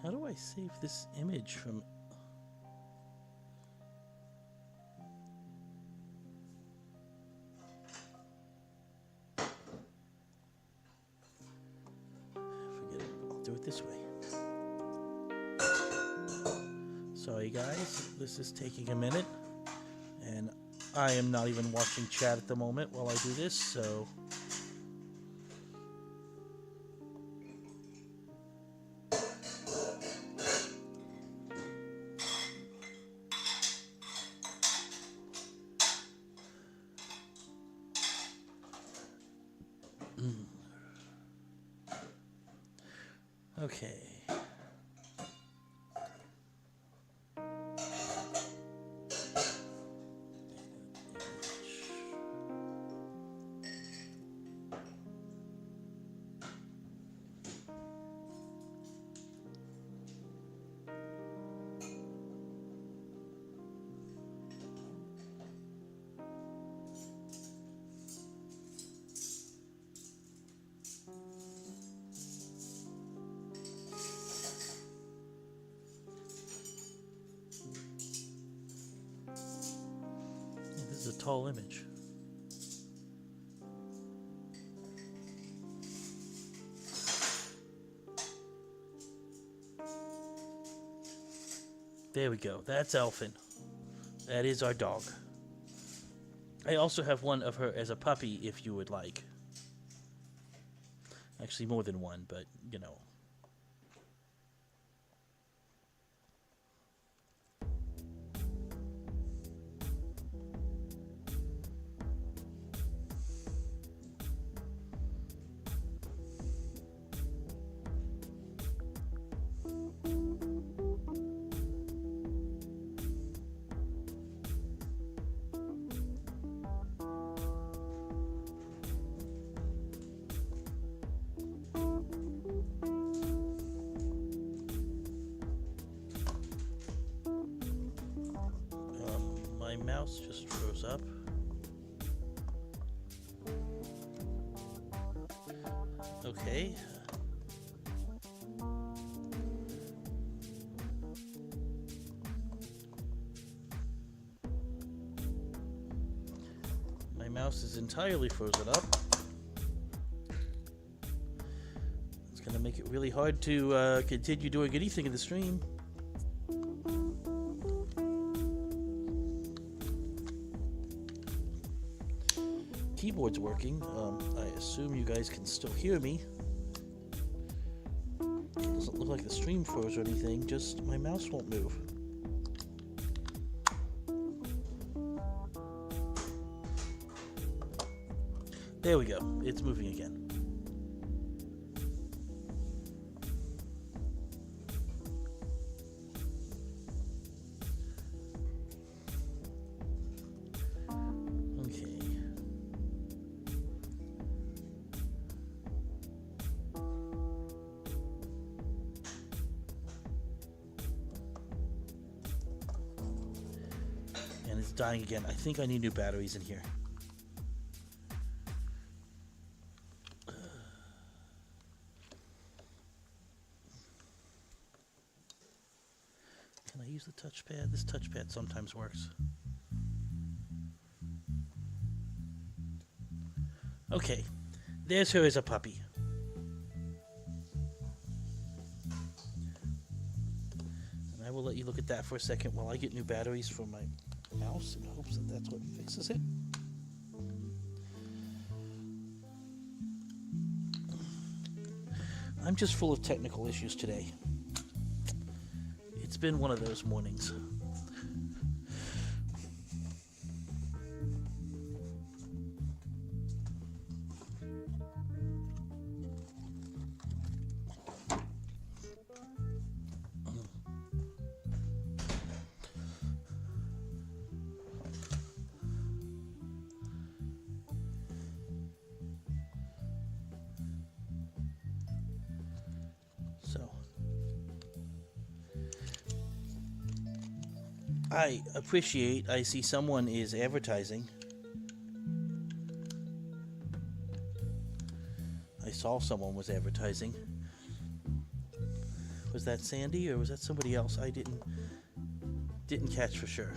How do I save this image from... Forget it. I'll do it this way. Sorry guys, this is taking a minute. And I am not even watching chat at the moment while I do this, so... Okay. This is a tall image. There we go. That's Elfin. That is our dog. I also have one of her as a puppy, if you would like. Actually, more than one, but, you know. My mouse just froze up. Okay. My mouse is entirely frozen up. It's going to make it really hard to continue doing anything in the stream. Keyboard's working. I assume you guys can still hear me. It doesn't look like the stream froze or anything, just my mouse won't move. There we go. It's moving again. Dying again. I think I need new batteries in here. Can I use the touchpad? This touchpad sometimes works. Okay, there's her as a puppy. And I will let you look at that for a second while I get new batteries for my mouse in hopes that that's what fixes it. I'm just full of technical issues today. It's been one of those mornings. I see someone is advertising. I saw someone was advertising. Was that Sandy or was that somebody else? I didn't catch for sure.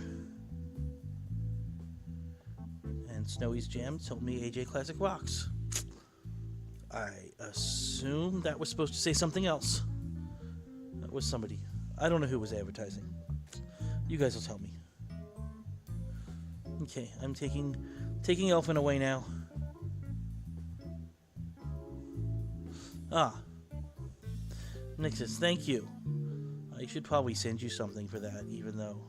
And Snowy's Jam told me AJ Classic rocks. I assume that was supposed to say something else. That was somebody. I don't know who was advertising. You guys will tell me. Okay, I'm taking Elephant away now. Ah. Nixus, thank you. I should probably send you something for that, even though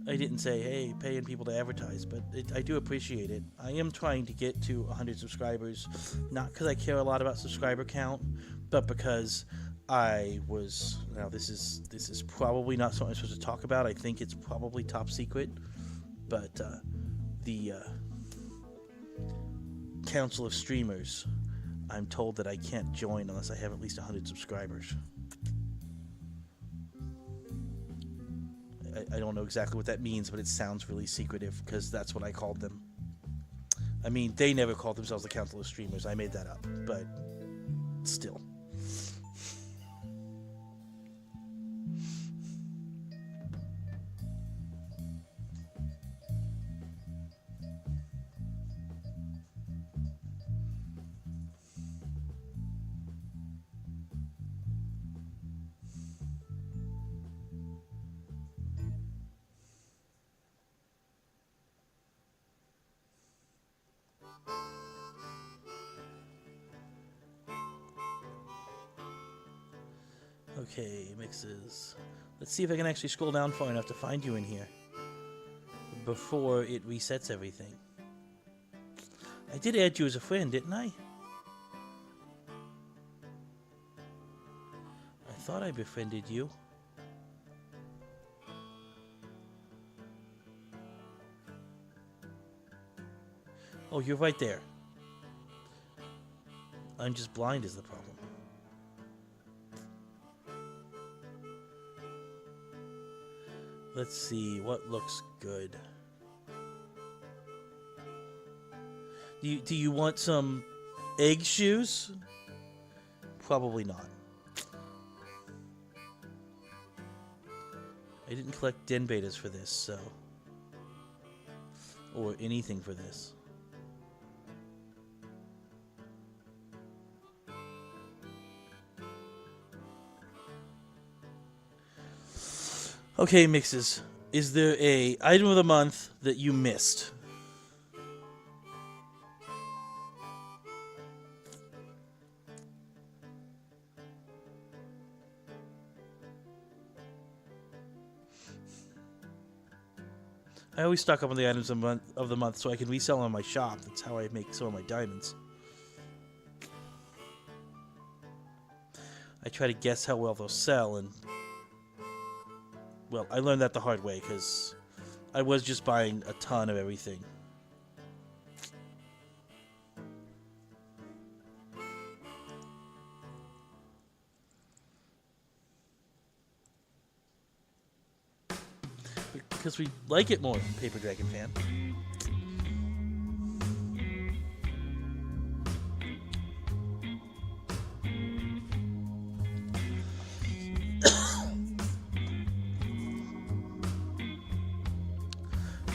I didn't say, hey, paying people to advertise, but I do appreciate it. I am trying to get to 100 subscribers, not because I care a lot about subscriber count, but because now this is probably not something I'm supposed to talk about. I think it's probably top secret, but the Council of Streamers, I'm told that I can't join unless I have at least 100 subscribers. I don't know exactly what that means, but it sounds really secretive because that's what I called them. I mean, they never called themselves the Council of Streamers. I made that up, but still. Okay, mixes. Let's see if I can actually scroll down far enough to find you in here before it resets everything. I did add you as a friend, didn't I? I thought I befriended you. Oh, you're right there. I'm just blind is the problem. Let's see what looks good. Do you want some egg shoes? Probably not. I didn't collect den betas for this, so, or anything for this. Okay, mixes. Is there a item of the month that you missed? I always stock up on the items of the month so I can resell them on my shop. That's how I make some of my diamonds. I try to guess how well they'll sell, and well, I learned that the hard way because I was just buying a ton of everything. Because we like it more, Paper Dragon fan.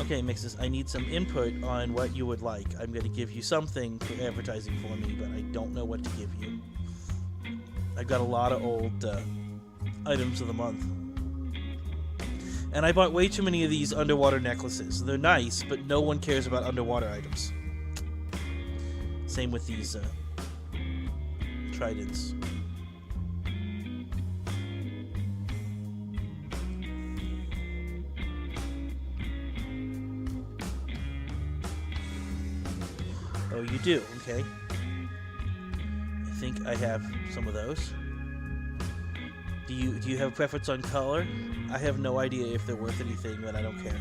Okay, Mixes, I need some input on what you would like. I'm going to give you something for advertising for me, but I don't know what to give you. I've got a lot of old items of the month. And I bought way too many of these underwater necklaces. They're nice, but no one cares about underwater items. Same with these tridents. Oh, you do? Okay. I think I have some of those. Do you have a preference on color? I have no idea if they're worth anything, but I don't care.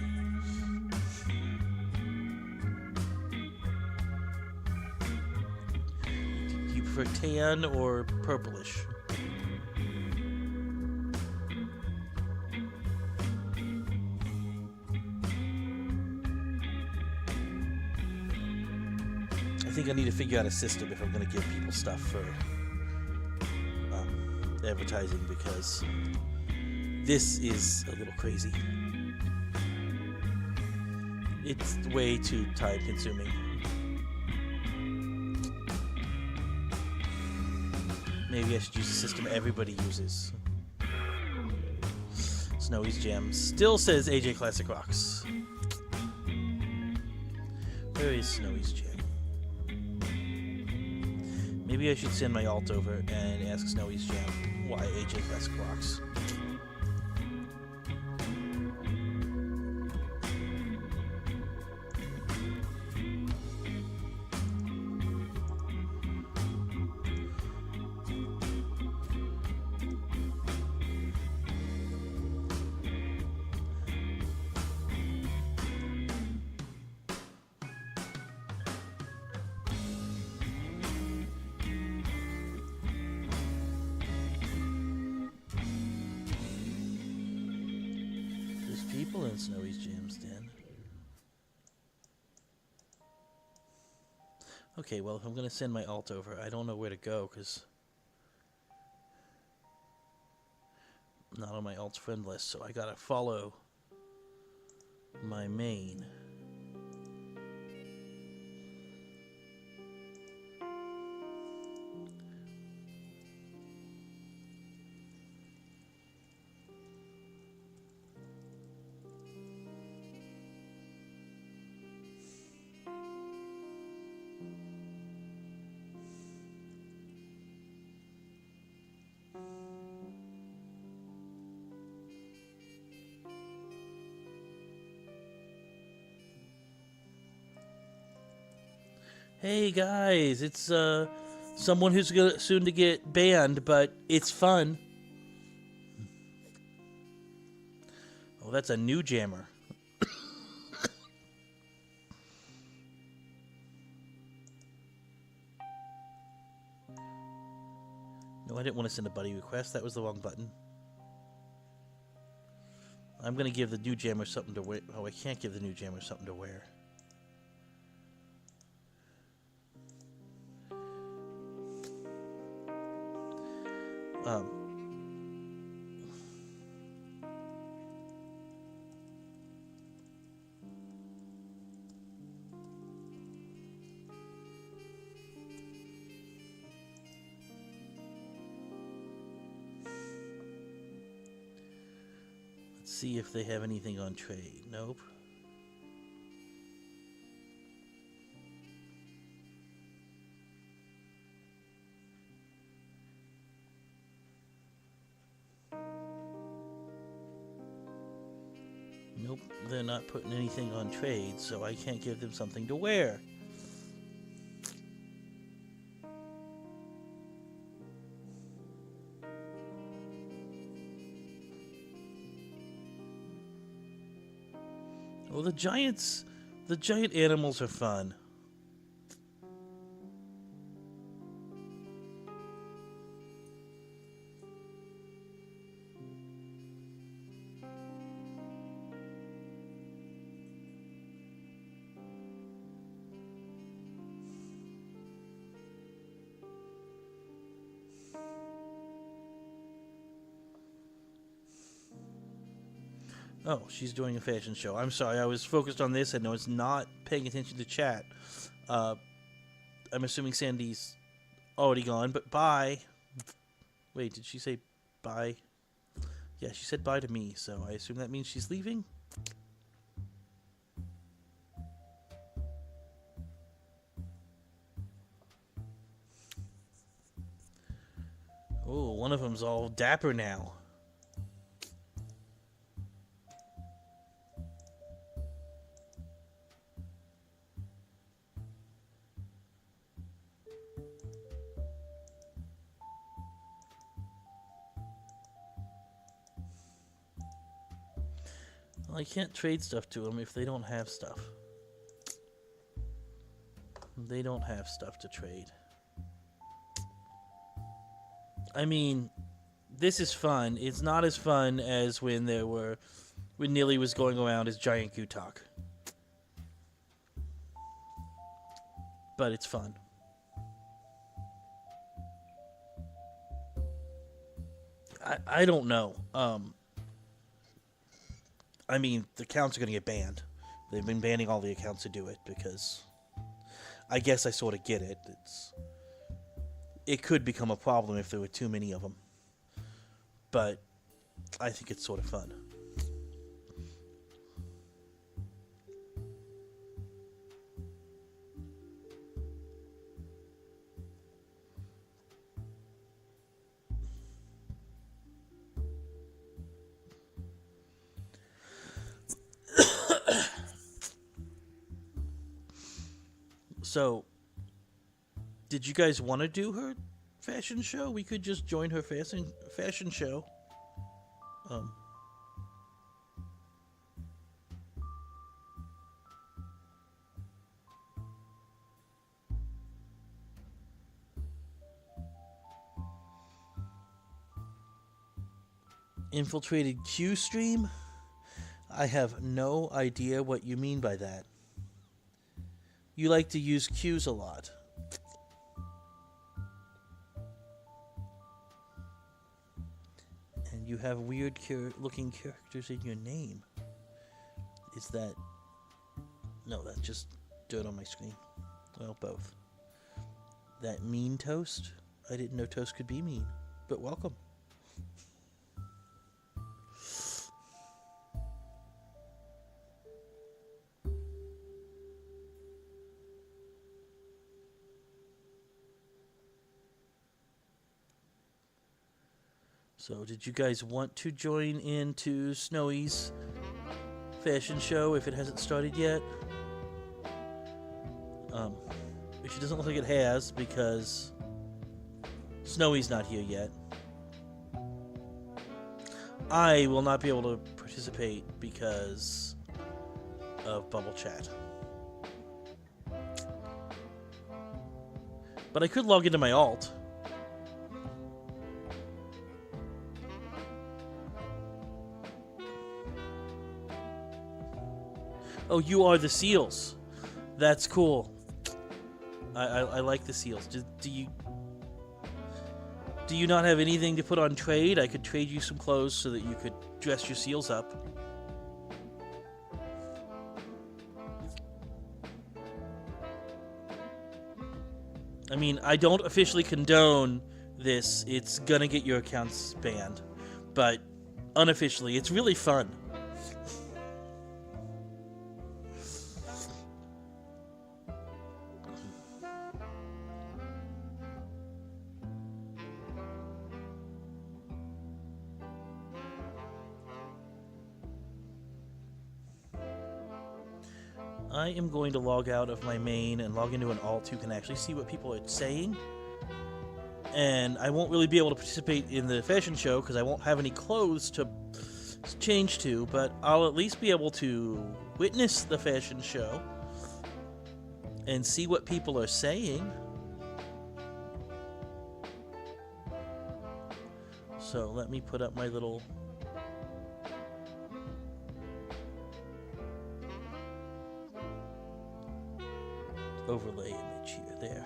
Do you prefer tan or purplish? I think I need to figure out a system if I'm going to give people stuff for advertising, because this is a little crazy. It's way too time consuming. Maybe I should use a system everybody uses. Snowy's Gems still says AJ Classic Rocks. Where is Snowy's Jam? Maybe I should send my alt over and ask Snowy's Jam why AJ has clocks. People in Snowy's Jam's den. Okay, well, if I'm going to send my alt over, I don't know where to go, because I'm not on my alt's friend list, so I gotta follow my main. Hey guys, it's someone who's soon to get banned, but it's fun. Oh, that's a new jammer. No, I didn't want to send a buddy request. That was the wrong button. I'm going to give the new jammer something to wear. Oh, I can't give the new jammer something to wear. Let's see if they have anything on trade. Nope. Nope, they're not putting anything on trade, so I can't give them something to wear. Well, the giant animals are fun. Oh, she's doing a fashion show. I'm sorry, I was focused on this and I was not paying attention to chat. I'm assuming Sandy's already gone, but bye. Wait, did she say bye? Yeah, she said bye to me, so I assume that means she's leaving? Oh, one of them's all dapper now. Well, I can't trade stuff to them if they don't have stuff. They don't have stuff to trade. I mean, this is fun. It's not as fun as when Nilly was going around as giant Gutak. But it's fun. I don't know. I mean, the accounts are going to get banned. They've been banning all the accounts to do it because I guess I sort of get it. It could become a problem if there were too many of them. But I think it's sort of fun. So, did you guys want to do her fashion show? We could just join her fashion show. Um, Infiltrated Q stream? I have no idea what you mean by that. You like to use Qs a lot. And you have weird looking characters in your name. Is that... No, that's just dirt on my screen. Well, both. That mean toast? I didn't know toast could be mean, but welcome. So, did you guys want to join into Snowy's fashion show if it hasn't started yet? Which it doesn't look like it has because Snowy's not here yet. I will not be able to participate because of Bubble Chat. But I could log into my alt. Oh, you are the seals. That's cool. I like the seals. Do you not have anything to put on trade? I could trade you some clothes so that you could dress your seals up. I mean, I don't officially condone this. It's gonna get your accounts banned. But unofficially, it's really fun. I am going to log out of my main and log into an alt who can actually see what people are saying. And I won't really be able to participate in the fashion show because I won't have any clothes to change to, but I'll at least be able to witness the fashion show and see what people are saying. So let me put up my little... overlay image here, there.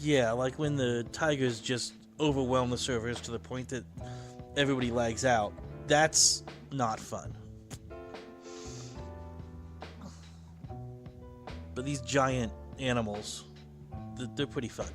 Yeah, like when the tigers just overwhelm the servers to the point that everybody lags out. That's not fun. But these giant animals, they're pretty fun.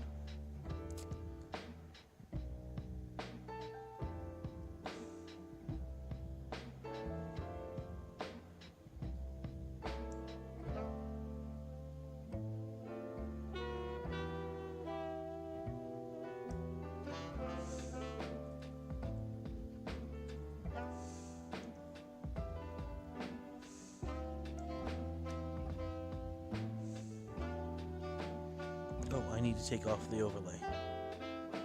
Oh, I need to take off the overlay.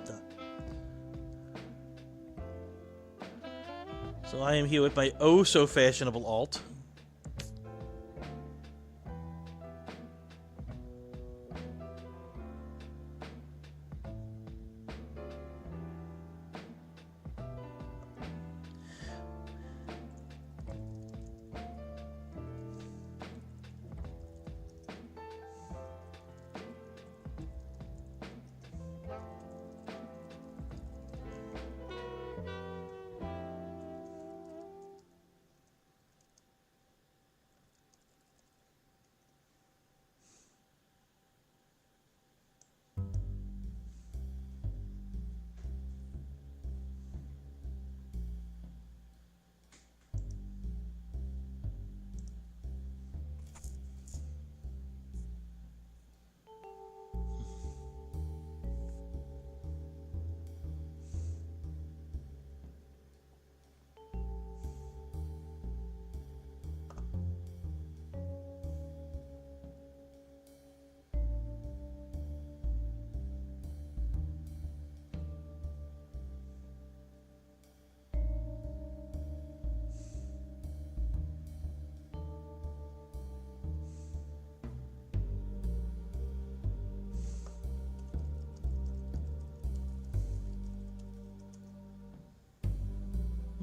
Done. So I am here with my oh so fashionable alt.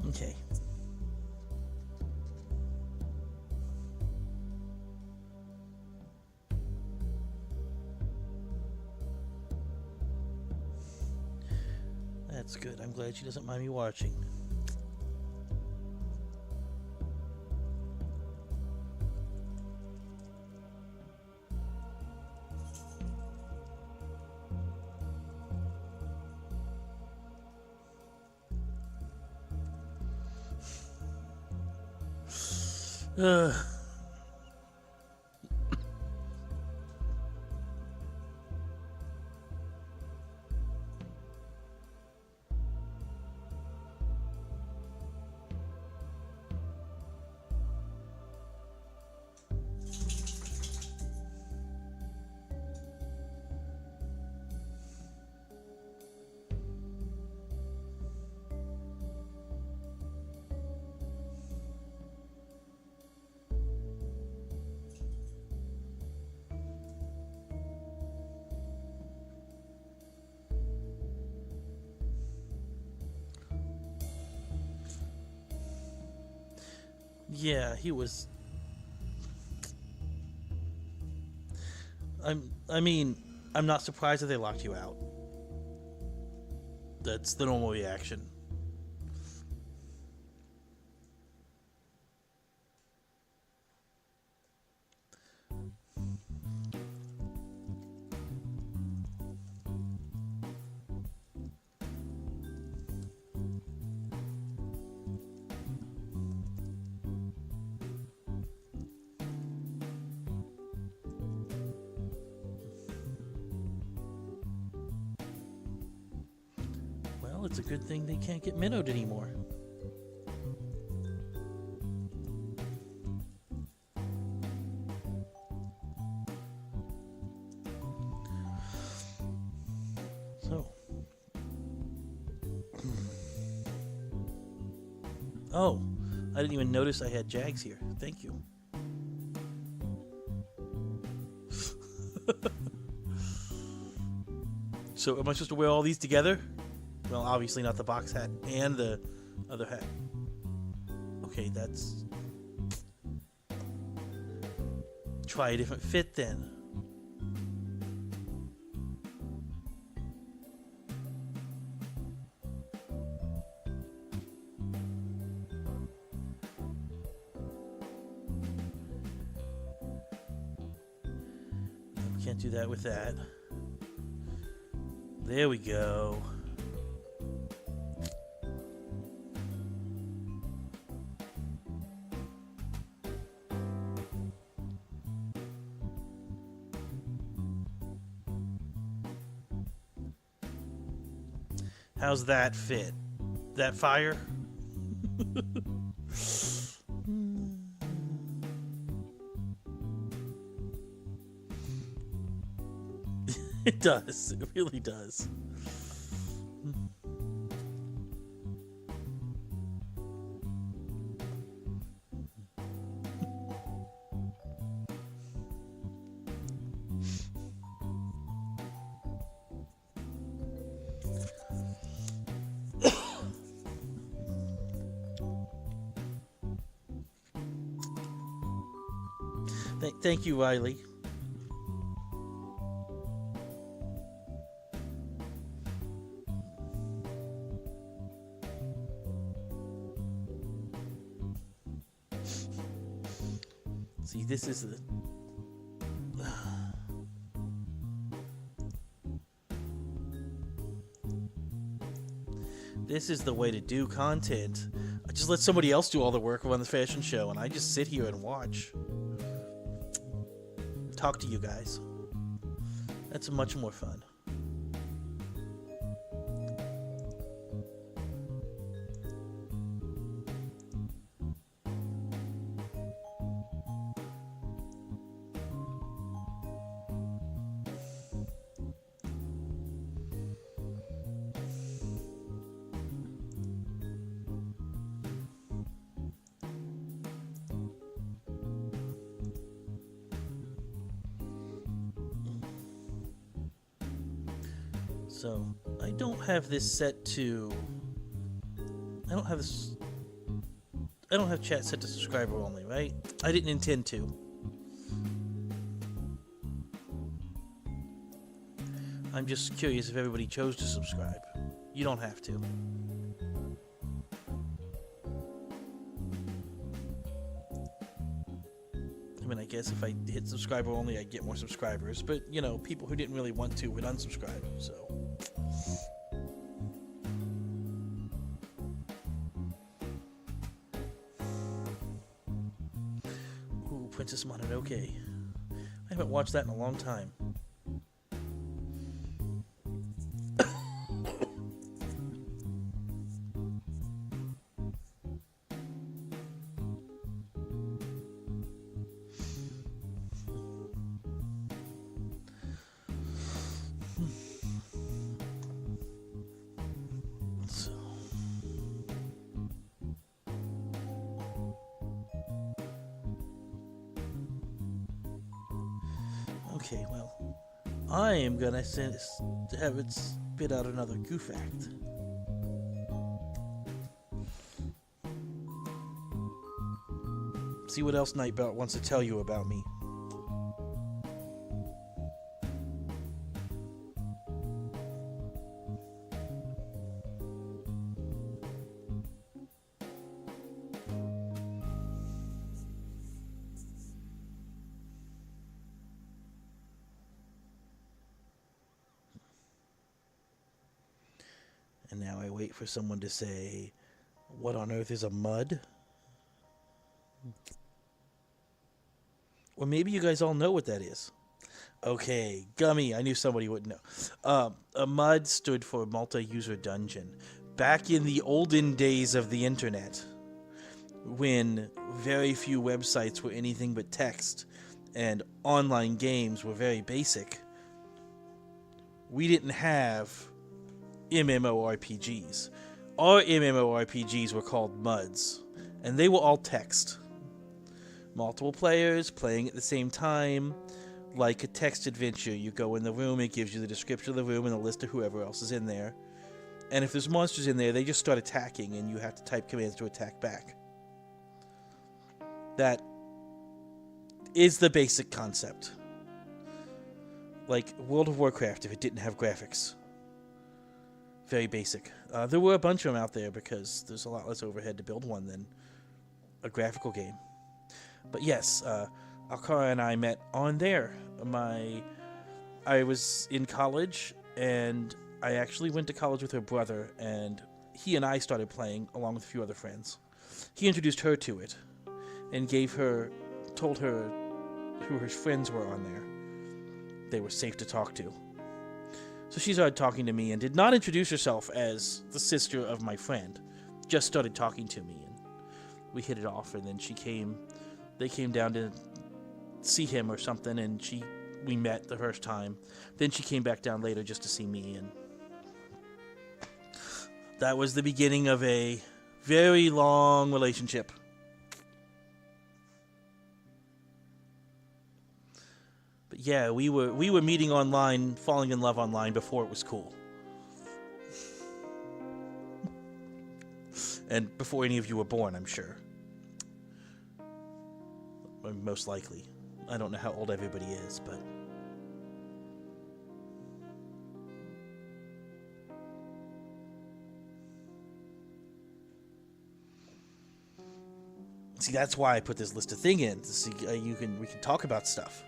Okay. That's good. I'm glad she doesn't mind me watching. Ugh. Yeah, he was. I mean, I'm not surprised that they locked you out. That's the normal reaction. Well, it's a good thing they can't get minnowed anymore. So. Oh, I didn't even notice I had Jags here. Thank you. So am I supposed to wear all these together? Well, obviously not the box hat and the other hat. Okay, that's... Try a different fit then. Can't do that with that. There we go. How's that fit? That fire? It does. It really does. Thank you, Riley. See, this is the... This is the way to do content. I just let somebody else do all the work on the fashion show, and I just sit here and watch. Talk to you guys. That's much more fun. So, I don't have this set to... I don't have this I don't have chat set to subscriber only, right? I didn't intend to. I'm just curious if everybody chose to subscribe. You don't have to. I mean, I guess if I hit subscriber only, I'd get more subscribers. But, you know, people who didn't really want to would unsubscribe, so... Ooh, Princess Mononoke. I haven't watched that in a long time. Okay, well, I am gonna have it spit out another GuFact. See what else Nightbot wants to tell you about me. And now I wait for someone to say, what on earth is a mud? Or maybe you guys all know what that is. Okay, gummy, I knew somebody would know. A mud stood for multi-user dungeon. Back in the olden days of the internet, when very few websites were anything but text, and online games were very basic, we didn't have MMORPGs. Our MMORPGs were called MUDs, and they were all text. Multiple players playing at the same time, like a text adventure. You go in the room, it gives you the description of the room and a list of whoever else is in there. And if there's monsters in there, they just start attacking, and you have to type commands to attack back. That is the basic concept. Like World of Warcraft, if it didn't have graphics. Very basic. There were a bunch of them out there because there's a lot less overhead to build one than a graphical game. But yes, Alcara and I met on there. I was in college, and I actually went to college with her brother, and he and I started playing along with a few other friends. He introduced her to it, and told her who her friends were on there. They were safe to talk to. So she started talking to me and did not introduce herself as the sister of my friend. Just started talking to me, and we hit it off, and then they came down to see him or something, and we met the first time. Then she came back down later just to see me, and that was the beginning of a very long relationship. But yeah, we were meeting online, falling in love online before it was cool. And before any of you were born, I'm sure. Or most likely. I don't know how old everybody is, but... See, that's why I put this list of thing in, to see we can talk about stuff.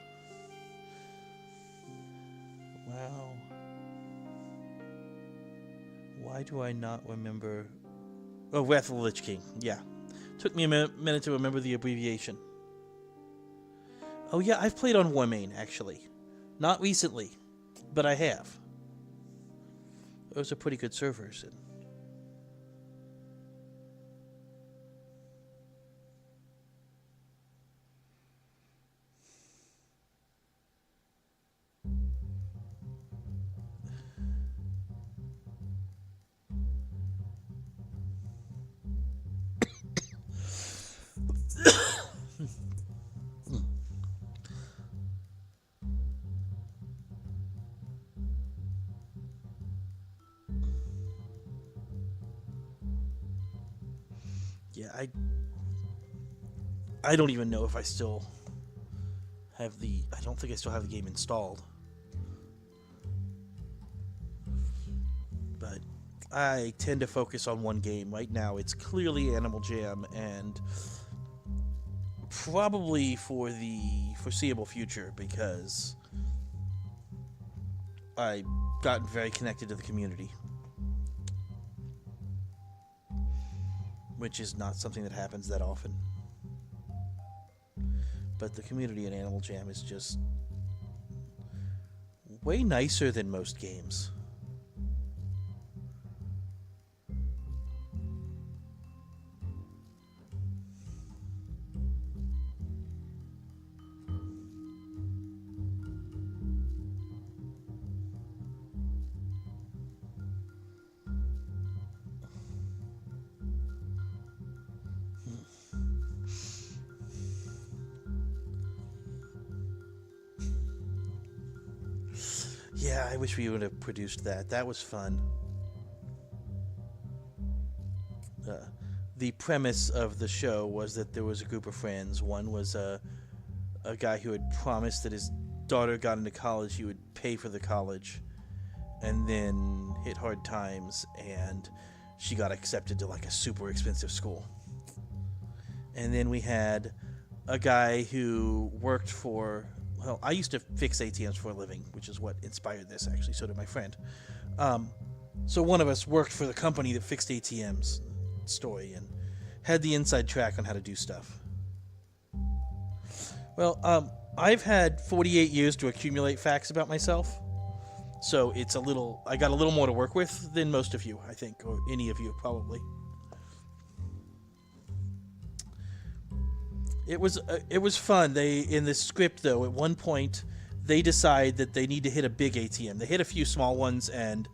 Wow. Why do I not remember... Oh, Wrath of the Lich King. Yeah. Took me a minute to remember the abbreviation. Oh yeah, I've played on Warmane, actually. Not recently, but I have. Those are pretty good servers. Yeah, I don't even know if I still have the... I don't think I still have the game installed. But I tend to focus on one game. Right now, it's clearly Animal Jam, and probably for the foreseeable future, because I've gotten very connected to the community. Which is not something that happens that often. But the community in Animal Jam is just way nicer than most games. Yeah, I wish we would have produced that. That was fun. The premise of the show was that there was a group of friends. One was a guy who had promised that his daughter got into college, he would pay for the college, and then hit hard times, and she got accepted to like a super expensive school. And then we had a guy who worked for... Well, I used to fix ATMs for a living, which is what inspired this, actually. So did my friend. So one of us worked for the company that fixed ATMs, story, and had the inside track on how to do stuff. Well, I've had 48 years to accumulate facts about myself. So it's I got a little more to work with than most of you, I think, or any of you, probably. It was fun. In the script, though, at one point, they decide that they need to hit a big ATM. They hit a few small ones, and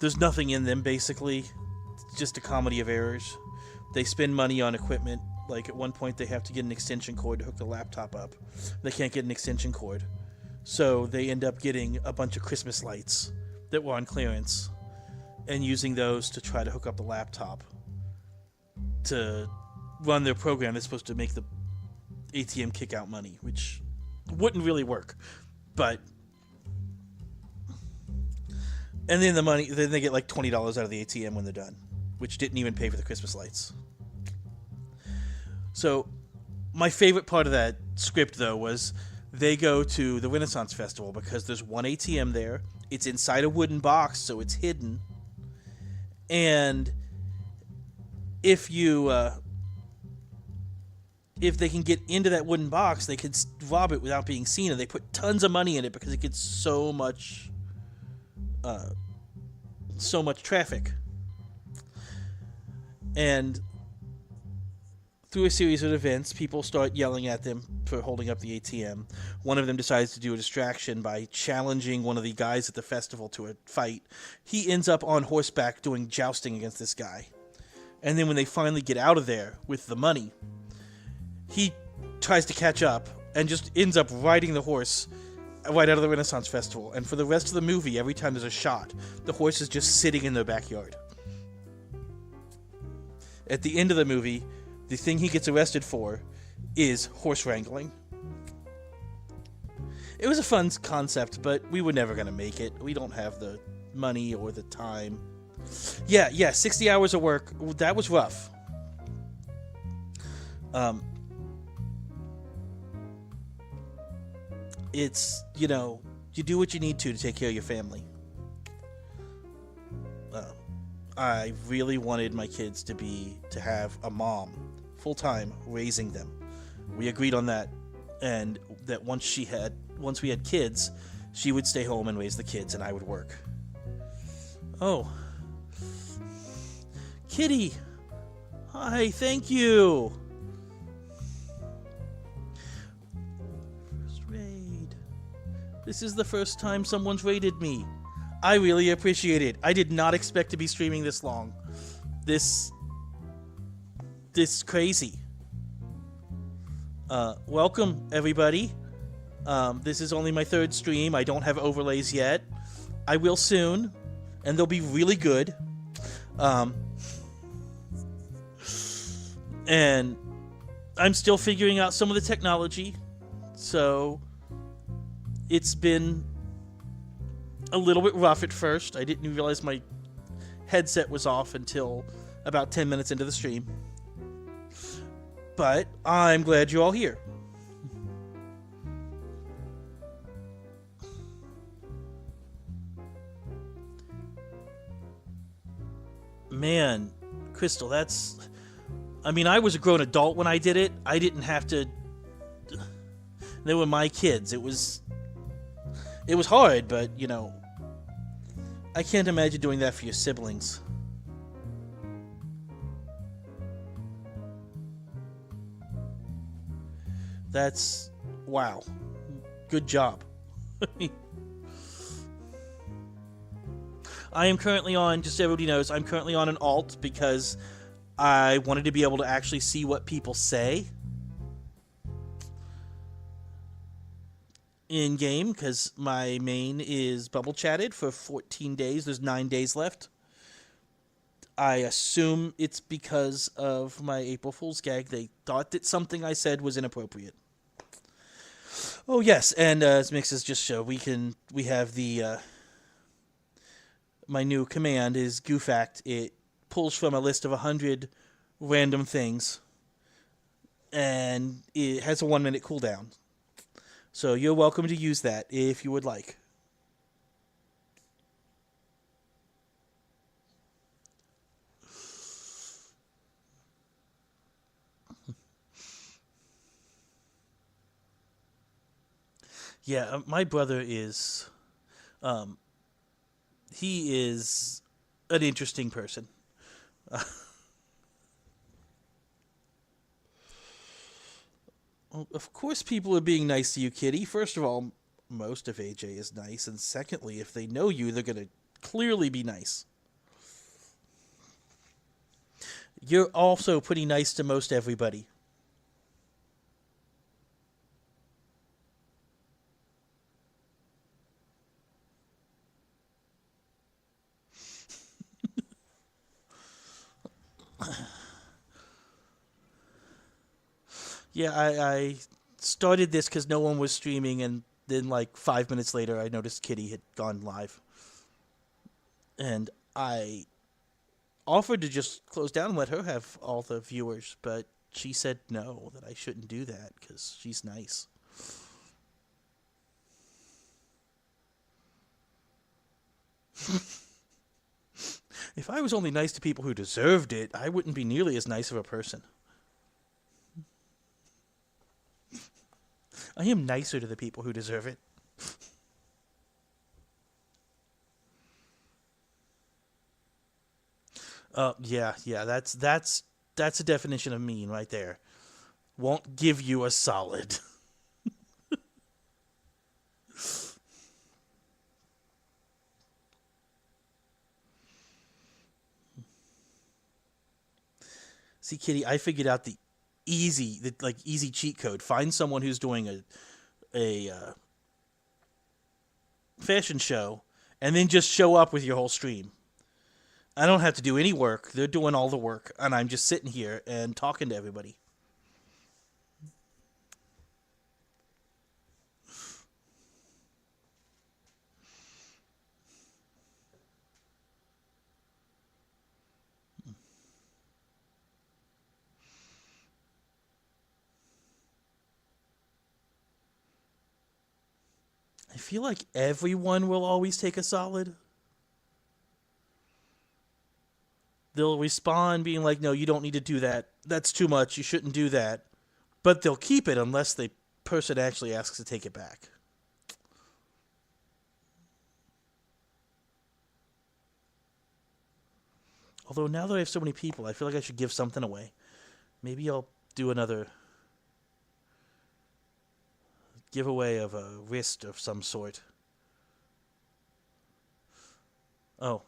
there's nothing in them, basically. It's just a comedy of errors. They spend money on equipment. Like, at one point, they have to get an extension cord to hook the laptop up. They can't get an extension cord. So they end up getting a bunch of Christmas lights that were on clearance and using those to try to hook up the laptop to run their program that's supposed to make the ATM kick out money, which wouldn't really work. But and then then they get like $20 out of the ATM when they're done, which didn't even pay for the Christmas lights. So my favorite part of that script, though, was they go to the Renaissance Festival because there's one ATM there. It's inside a wooden box, so it's hidden. And if they can get into that wooden box, they could rob it without being seen, and they put tons of money in it because it gets so much traffic. And through a series of events, people start yelling at them for holding up the ATM. One of them decides to do a distraction by challenging one of the guys at the festival to a fight. He ends up on horseback doing jousting against this guy. And then when they finally get out of there with the money, he tries to catch up and just ends up riding the horse right out of the Renaissance Festival. And for the rest of the movie, every time there's a shot, the horse is just sitting in their backyard. At the end of the movie, the thing he gets arrested for is horse wrangling. It was a fun concept, but we were never going to make it. We don't have the money or the time. Yeah, 60 hours of work. That was rough. It's, you do what you need to take care of your family. I really wanted my kids to have a mom, full-time, raising them. We agreed on that, and that once we had kids, she would stay home and raise the kids, and I would work. Oh. Kitty! Hi, thank you! First raid. This is the first time someone's raided me. I really appreciate it. I did not expect to be streaming this long. This crazy. Welcome, everybody. This is only my third stream. I don't have overlays yet. I will soon, and they'll be really good. And I'm still figuring out some of the technology, so it's been a little bit rough at first. I didn't realize my headset was off until about 10 minutes into the stream. But I'm glad you're all here. Man, Crystal, that's... I mean, I was a grown adult when I did it. I didn't have to... They were my kids. It was hard, but, you know... I can't imagine doing that for your siblings. That's... Wow. Good job. I am currently on, just so everybody knows, I'm currently on an alt because I wanted to be able to actually see what people say in game, because my main is bubble chatted for 14 days. There's 9 days left. I assume it's because of my April Fool's gag. They thought that something I said was inappropriate. Oh yes, and as Mixes just showed, we have the my new command is GuFact. It pulls from a list of 100 random things, and it has a 1-minute cooldown. So you're welcome to use that if you would like. Yeah, my brother is... he is an interesting person. Well, of course people are being nice to you, Kitty. First of all, most of AJ is nice. And secondly, if they know you, they're going to clearly be nice. You're also pretty nice to most everybody. Yeah, I started this because no one was streaming, and then like 5 minutes later, I noticed Kitty had gone live. And I offered to just close down and let her have all the viewers, but she said no, that I shouldn't do that because she's nice. If I was only nice to people who deserved it, I wouldn't be nearly as nice of a person. I am nicer to the people who deserve it. Yeah, that's a definition of mean right there. Won't give you a solid. See, Kitty, I figured out the easy cheat code. Find someone who's doing a fashion show, and then just show up with your whole stream. I don't have to do any work. They're doing all the work, and I'm just sitting here and talking to everybody. I feel like everyone will always take a solid. They'll respond being like, no, you don't need to do that. That's too much. You shouldn't do that. But they'll keep it unless the person actually asks to take it back. Although now that I have so many people, I feel like I should give something away. Maybe I'll do another giveaway of a wrist of some sort. Oh,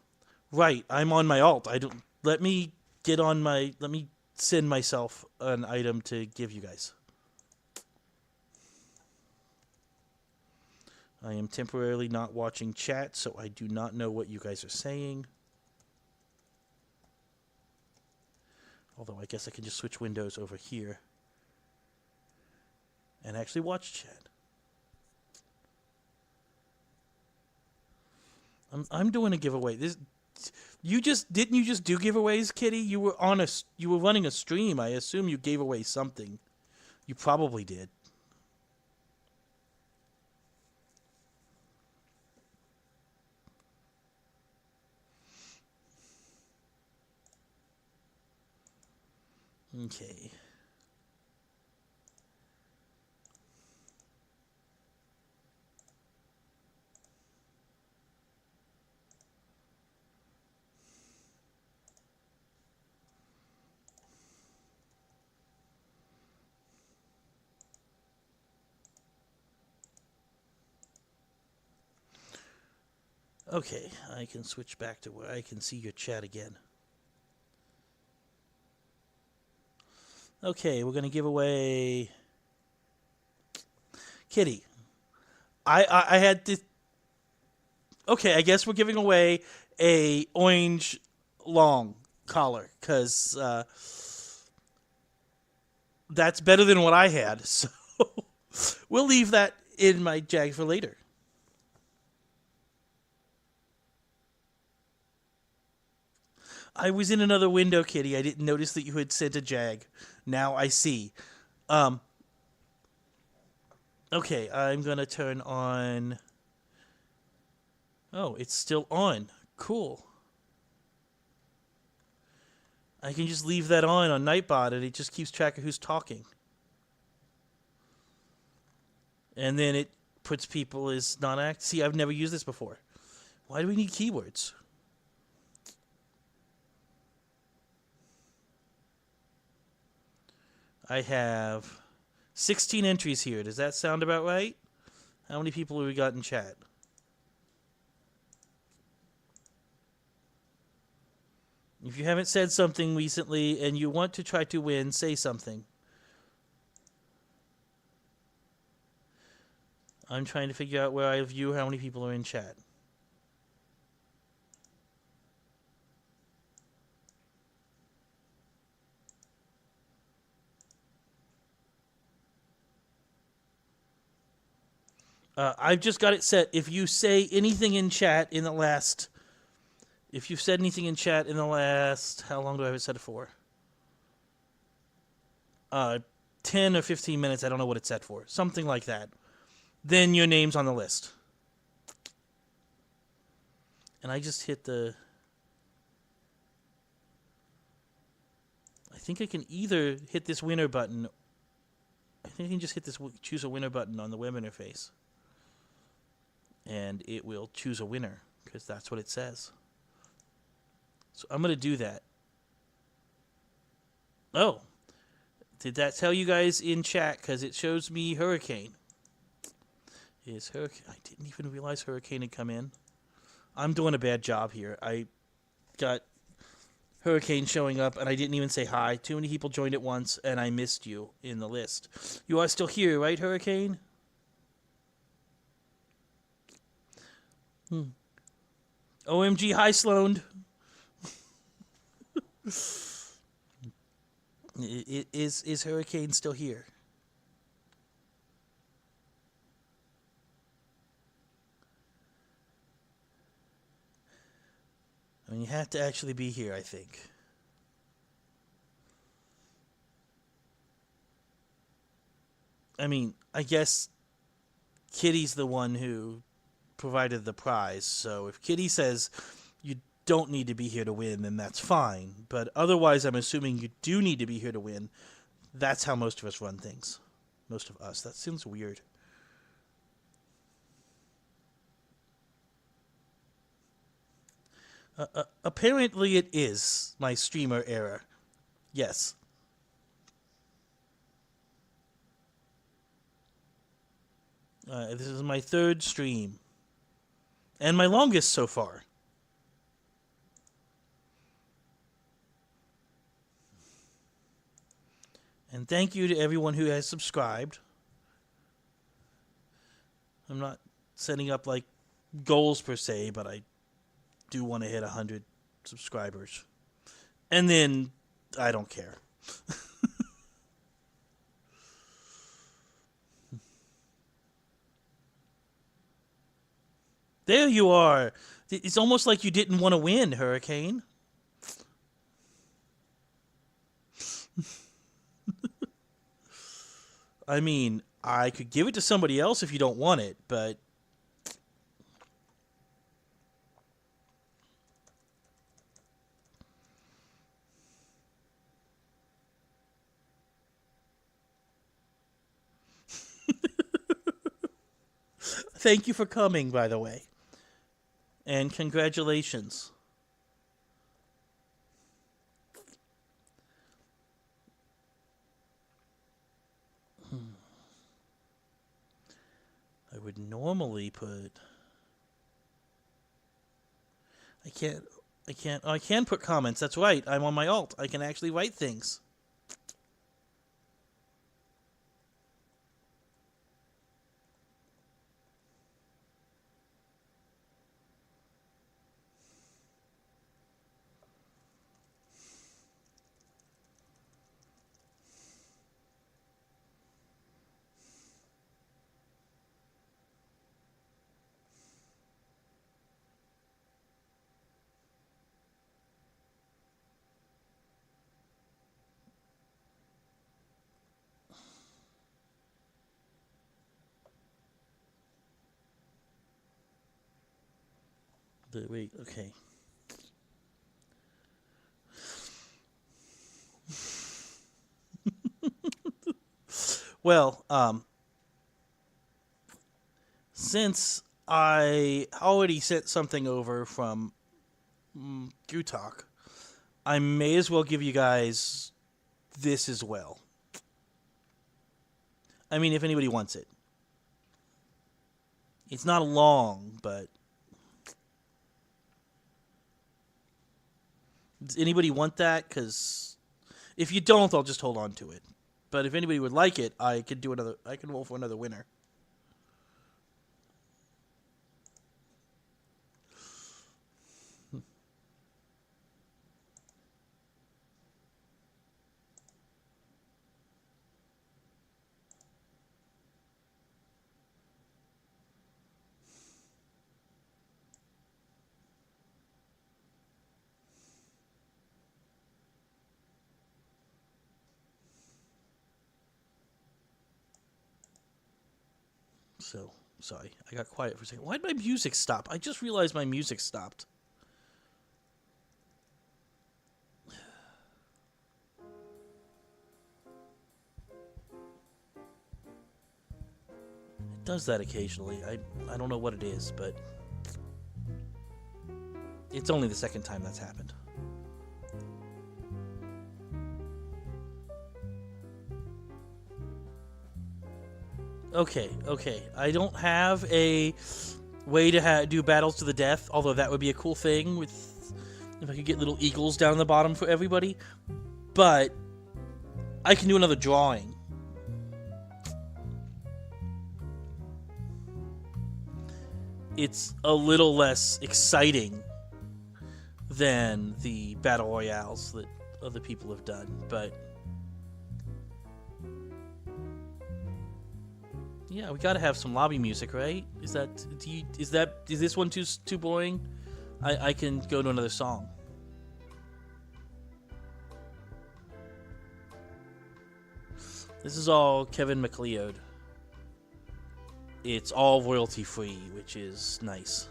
right. I'm on my alt. Let me send myself an item to give you guys. I am temporarily not watching chat, so I do not know what you guys are saying. Although I guess I can just switch windows over here. and actually watch chat. I'm doing a giveaway. You just do giveaways, Kitty? You were running a stream. I assume you gave away something. You probably did. Okay. Okay, I can switch back to where I can see your chat again. Okay, we're going to give away... Kitty. I had this... Okay, I guess we're giving away a orange long collar, because that's better than what I had, so we'll leave that in my jag for later. I was in another window, Kitty. I didn't notice that you had sent a jag. Now I see. Okay, I'm going to turn on... Oh, it's still on. Cool. I can just leave that on Nightbot, and it just keeps track of who's talking. And then it puts people as non-act. See, I've never used this before. Why do we need keywords? I have 16 entries here. Does that sound about right? How many people have we got in chat? If you haven't said something recently and you want to try to win, say something. I'm trying to figure out where I view how many people are in chat. I've just got it set. If you say anything in chat in the last... If you've said anything in chat in the last... How long do I have it set for? 10 or 15 minutes. I don't know what it's set for. Something like that. Then your name's on the list. And I just hit the... I think I can either hit this winner button... I think I can just hit this choose a winner button on the web interface. And it will choose a winner, because that's what it says. So I'm going to do that. Oh. Did that tell you guys in chat? Because it shows me Hurricane. I didn't even realize Hurricane had come in. I'm doing a bad job here. I got Hurricane showing up, and I didn't even say hi. Too many people joined at once, and I missed you in the list. You are still here, right, Hurricane? OMG, hi, Sloan. Is Hurricane still here? I mean, you have to actually be here, I think. I mean, I guess Kitty's the one who provided the prize, so if Kitty says you don't need to be here to win, then that's fine. But otherwise, I'm assuming you do need to be here to win. That's how most of us run things. Most of us. That seems weird. Apparently it is my streamer error. Yes. This is my third stream. And my longest so far. And thank you to everyone who has subscribed. I'm not setting up like goals per se, but I do want to hit 100 subscribers. And then I don't care. There you are. It's almost like you didn't want to win, Hurricane. I mean, I could give it to somebody else if you don't want it, but thank you for coming, by the way. And congratulations. I would normally put... I can't, oh, I can put comments, that's right. I'm on my alt. I can actually write things. Wait, okay. Well, since I already sent something over from GuFact, I may as well give you guys this as well. I mean, if anybody wants it. It's not long, but... Does anybody want that? Because if you don't, I'll just hold on to it. But if anybody would like it, I could do another. I can roll for another winner. So, sorry. I got quiet for a second. Why did my music stop? I just realized my music stopped. It does that occasionally. I don't know what it is, but... It's only the second time that's happened. Okay. I don't have a way to do battles to the death, although that would be a cool thing with if I could get little eagles down the bottom for everybody. But I can do another drawing. It's a little less exciting than the battle royales that other people have done, but yeah, we gotta have some lobby music, right? Is this one too boring? I can go to another song. This is all Kevin MacLeod. It's all royalty free, which is nice.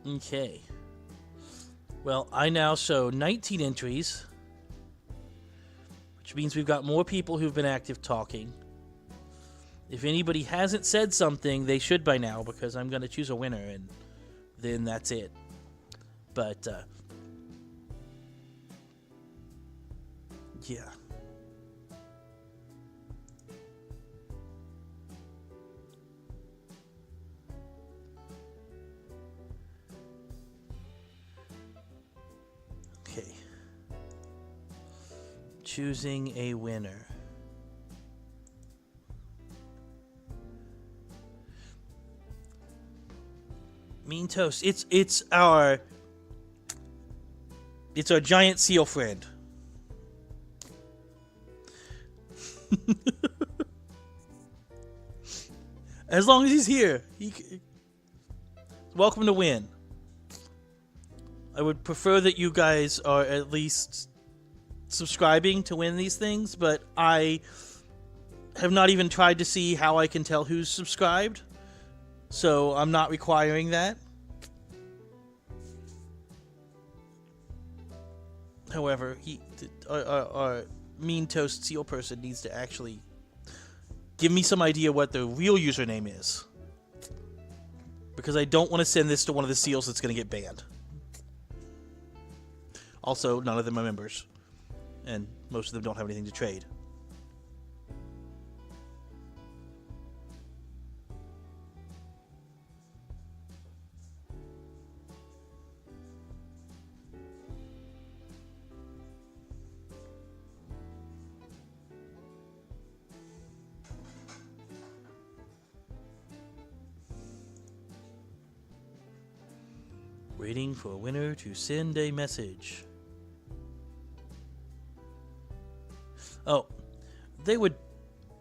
Okay. Well, I now show 19 entries, which means we've got more people who've been active talking. If anybody hasn't said something, they should by now, because I'm going to choose a winner, and then that's it. But, yeah. Okay. Choosing a winner. Mean Toast. It's our giant seal friend. As long as he's here, welcome to win. I would prefer that you guys are at least subscribing to win these things, but I have not even tried to see how I can tell who's subscribed, so I'm not requiring that. However, our Mean Toast Seal person needs to actually give me some idea what the real username is, because I don't want to send this to one of the seals that's going to get banned. Also, none of them are members, and most of them don't have anything to trade. Waiting for a winner to send a message. Oh, they would...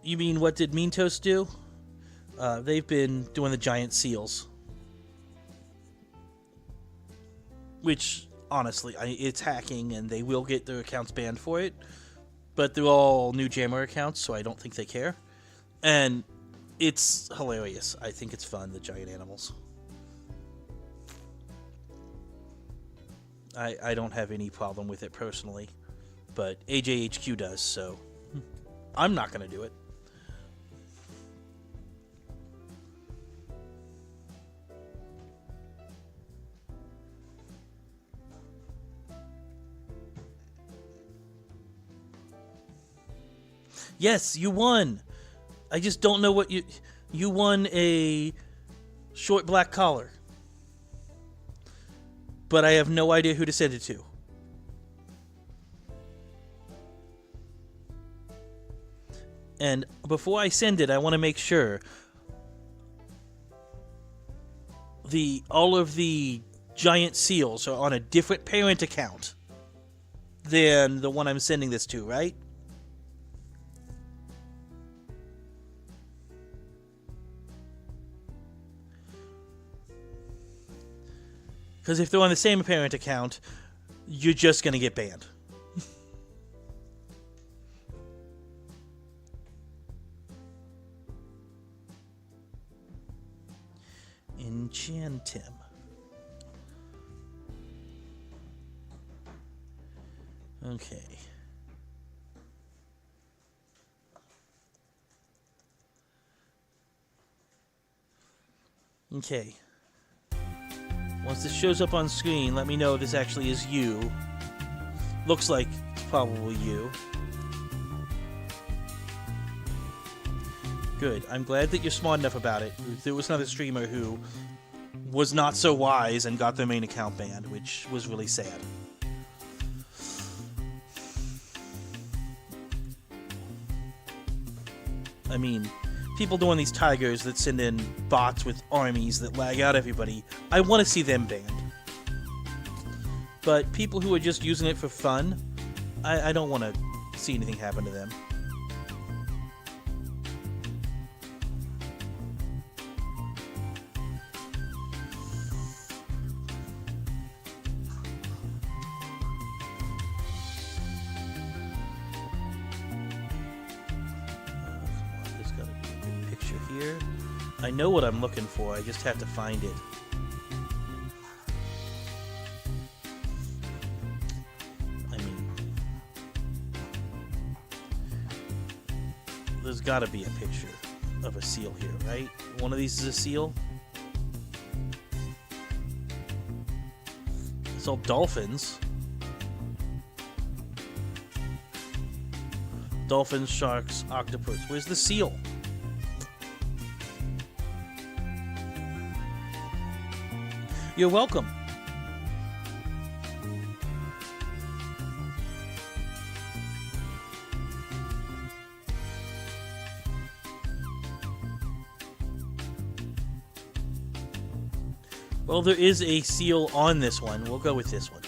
You mean what did Mean Toast do? They've been doing the giant seals. Which, honestly, it's hacking and they will get their accounts banned for it. But they're all new Jammer accounts, so I don't think they care. And it's hilarious. I think it's fun, the giant animals. I don't have any problem with it personally, but AJHQ does, so I'm not going to do it. Yes, you won. I just don't know what you won a short black collar. But I have no idea who to send it to. And before I send it, I want to make sure all of the giant seals are on a different parent account than the one I'm sending this to, right? Because if they're on the same parent account, you're just going to get banned. Enchant him. Okay. Okay. Once this shows up on screen, let me know if this actually is you. Looks like it's probably you. Good. I'm glad that you're smart enough about it. There was another streamer who was not so wise and got their main account banned, which was really sad. I mean, people doing these tigers that send in bots with armies that lag out everybody, I want to see them banned. But people who are just using it for fun, I don't want to see anything happen to them. I know what I'm looking for, I just have to find it. I mean, there's gotta be a picture of a seal here, right? One of these is a seal? It's all dolphins. Dolphins, sharks, octopus. Where's the seal? You're welcome. Well, there is a seal on this one. We'll go with this one.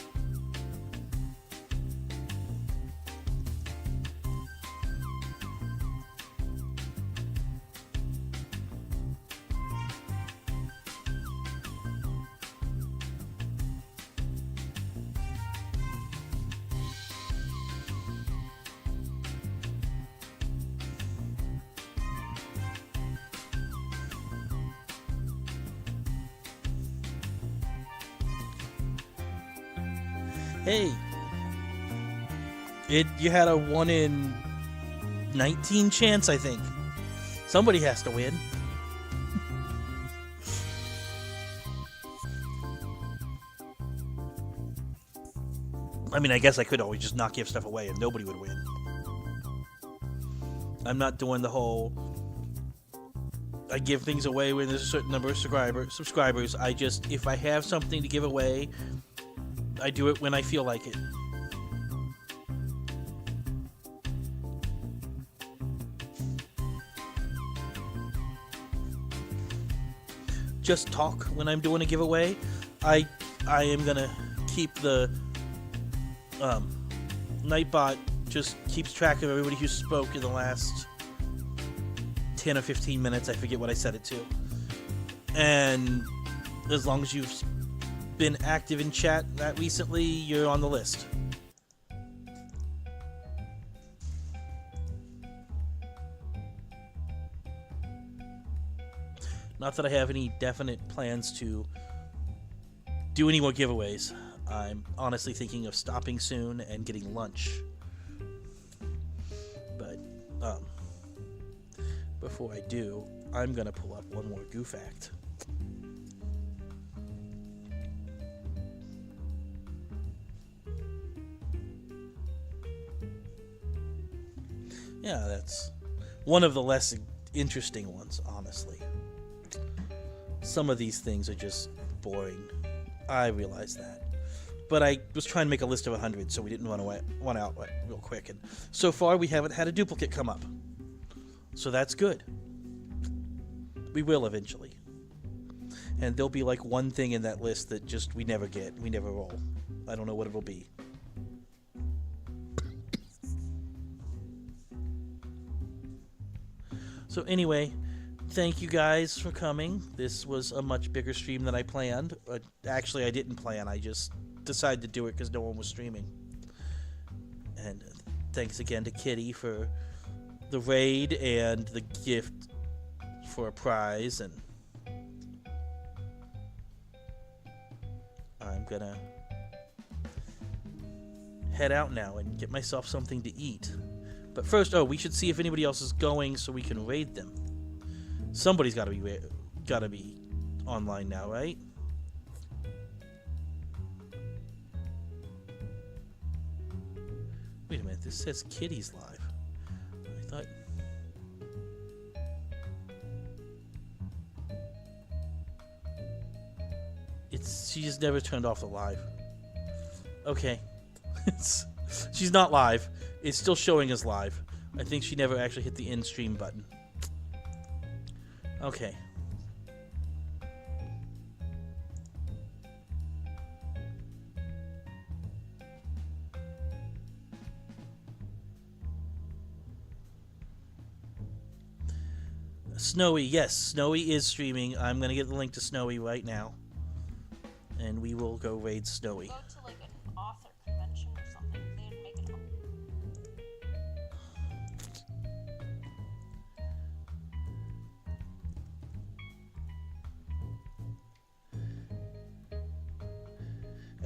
Hey, you had a 1 in 19 chance, I think. Somebody has to win. I mean, I guess I could always just not give stuff away and nobody would win. I'm not doing the whole I give things away when there's a certain number of subscribers. I just, if I have something to give away, I do it when I feel like it. Just talk when I'm doing a giveaway. I am gonna keep the nightbot just keeps track of everybody who spoke in the last 10 or 15 minutes. I forget what I set it to. And as long as you've been active in chat that recently, you're on the list. Not that I have any definite plans to do any more giveaways. I'm honestly thinking of stopping soon and getting lunch. But before I do, I'm gonna pull up one more GuFact. Yeah, that's one of the less interesting ones, honestly. Some of these things are just boring. I realize that. But I was trying to make a list of 100, so we didn't run one out real quick. And so far, we haven't had a duplicate come up. So that's good. We will eventually. And there'll be like one thing in that list that just we never get. We never roll. I don't know what it'll be. So anyway, thank you guys for coming. This was a much bigger stream than I planned. Actually, I didn't plan. I just decided to do it because no one was streaming. And thanks again to Kitty for the raid and the gift for a prize. And I'm gonna head out now and get myself something to eat. But first, we should see if anybody else is going so we can raid them. Somebody's gotta be online now, right? Wait a minute, this says Kitty's live. I thought... She just never turned off the live. Okay. She's not live. It's still showing as live. I think she never actually hit the end stream button. Okay. Snowy, yes, Snowy is streaming. I'm gonna get the link to Snowy right now. And we will go raid Snowy. Go to like an author convention or something. They didn't make it home.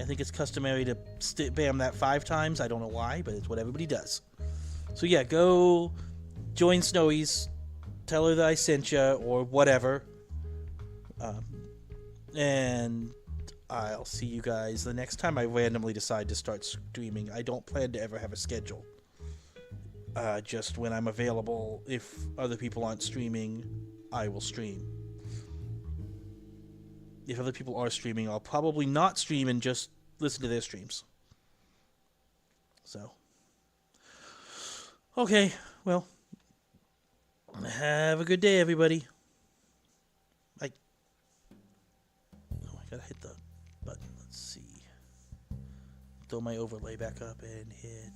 I think it's customary to spam that 5 times. I don't know why, but it's what everybody does. So yeah, go join Snowy's. Tell her that I sent you or whatever. And I'll see you guys the next time I randomly decide to start streaming. I don't plan to ever have a schedule. Just when I'm available, if other people aren't streaming, I will stream. If other people are streaming, I'll probably not stream and just listen to their streams. So. Okay, well. Have a good day, everybody. I gotta hit the button. Let's see. Throw my overlay back up and hit...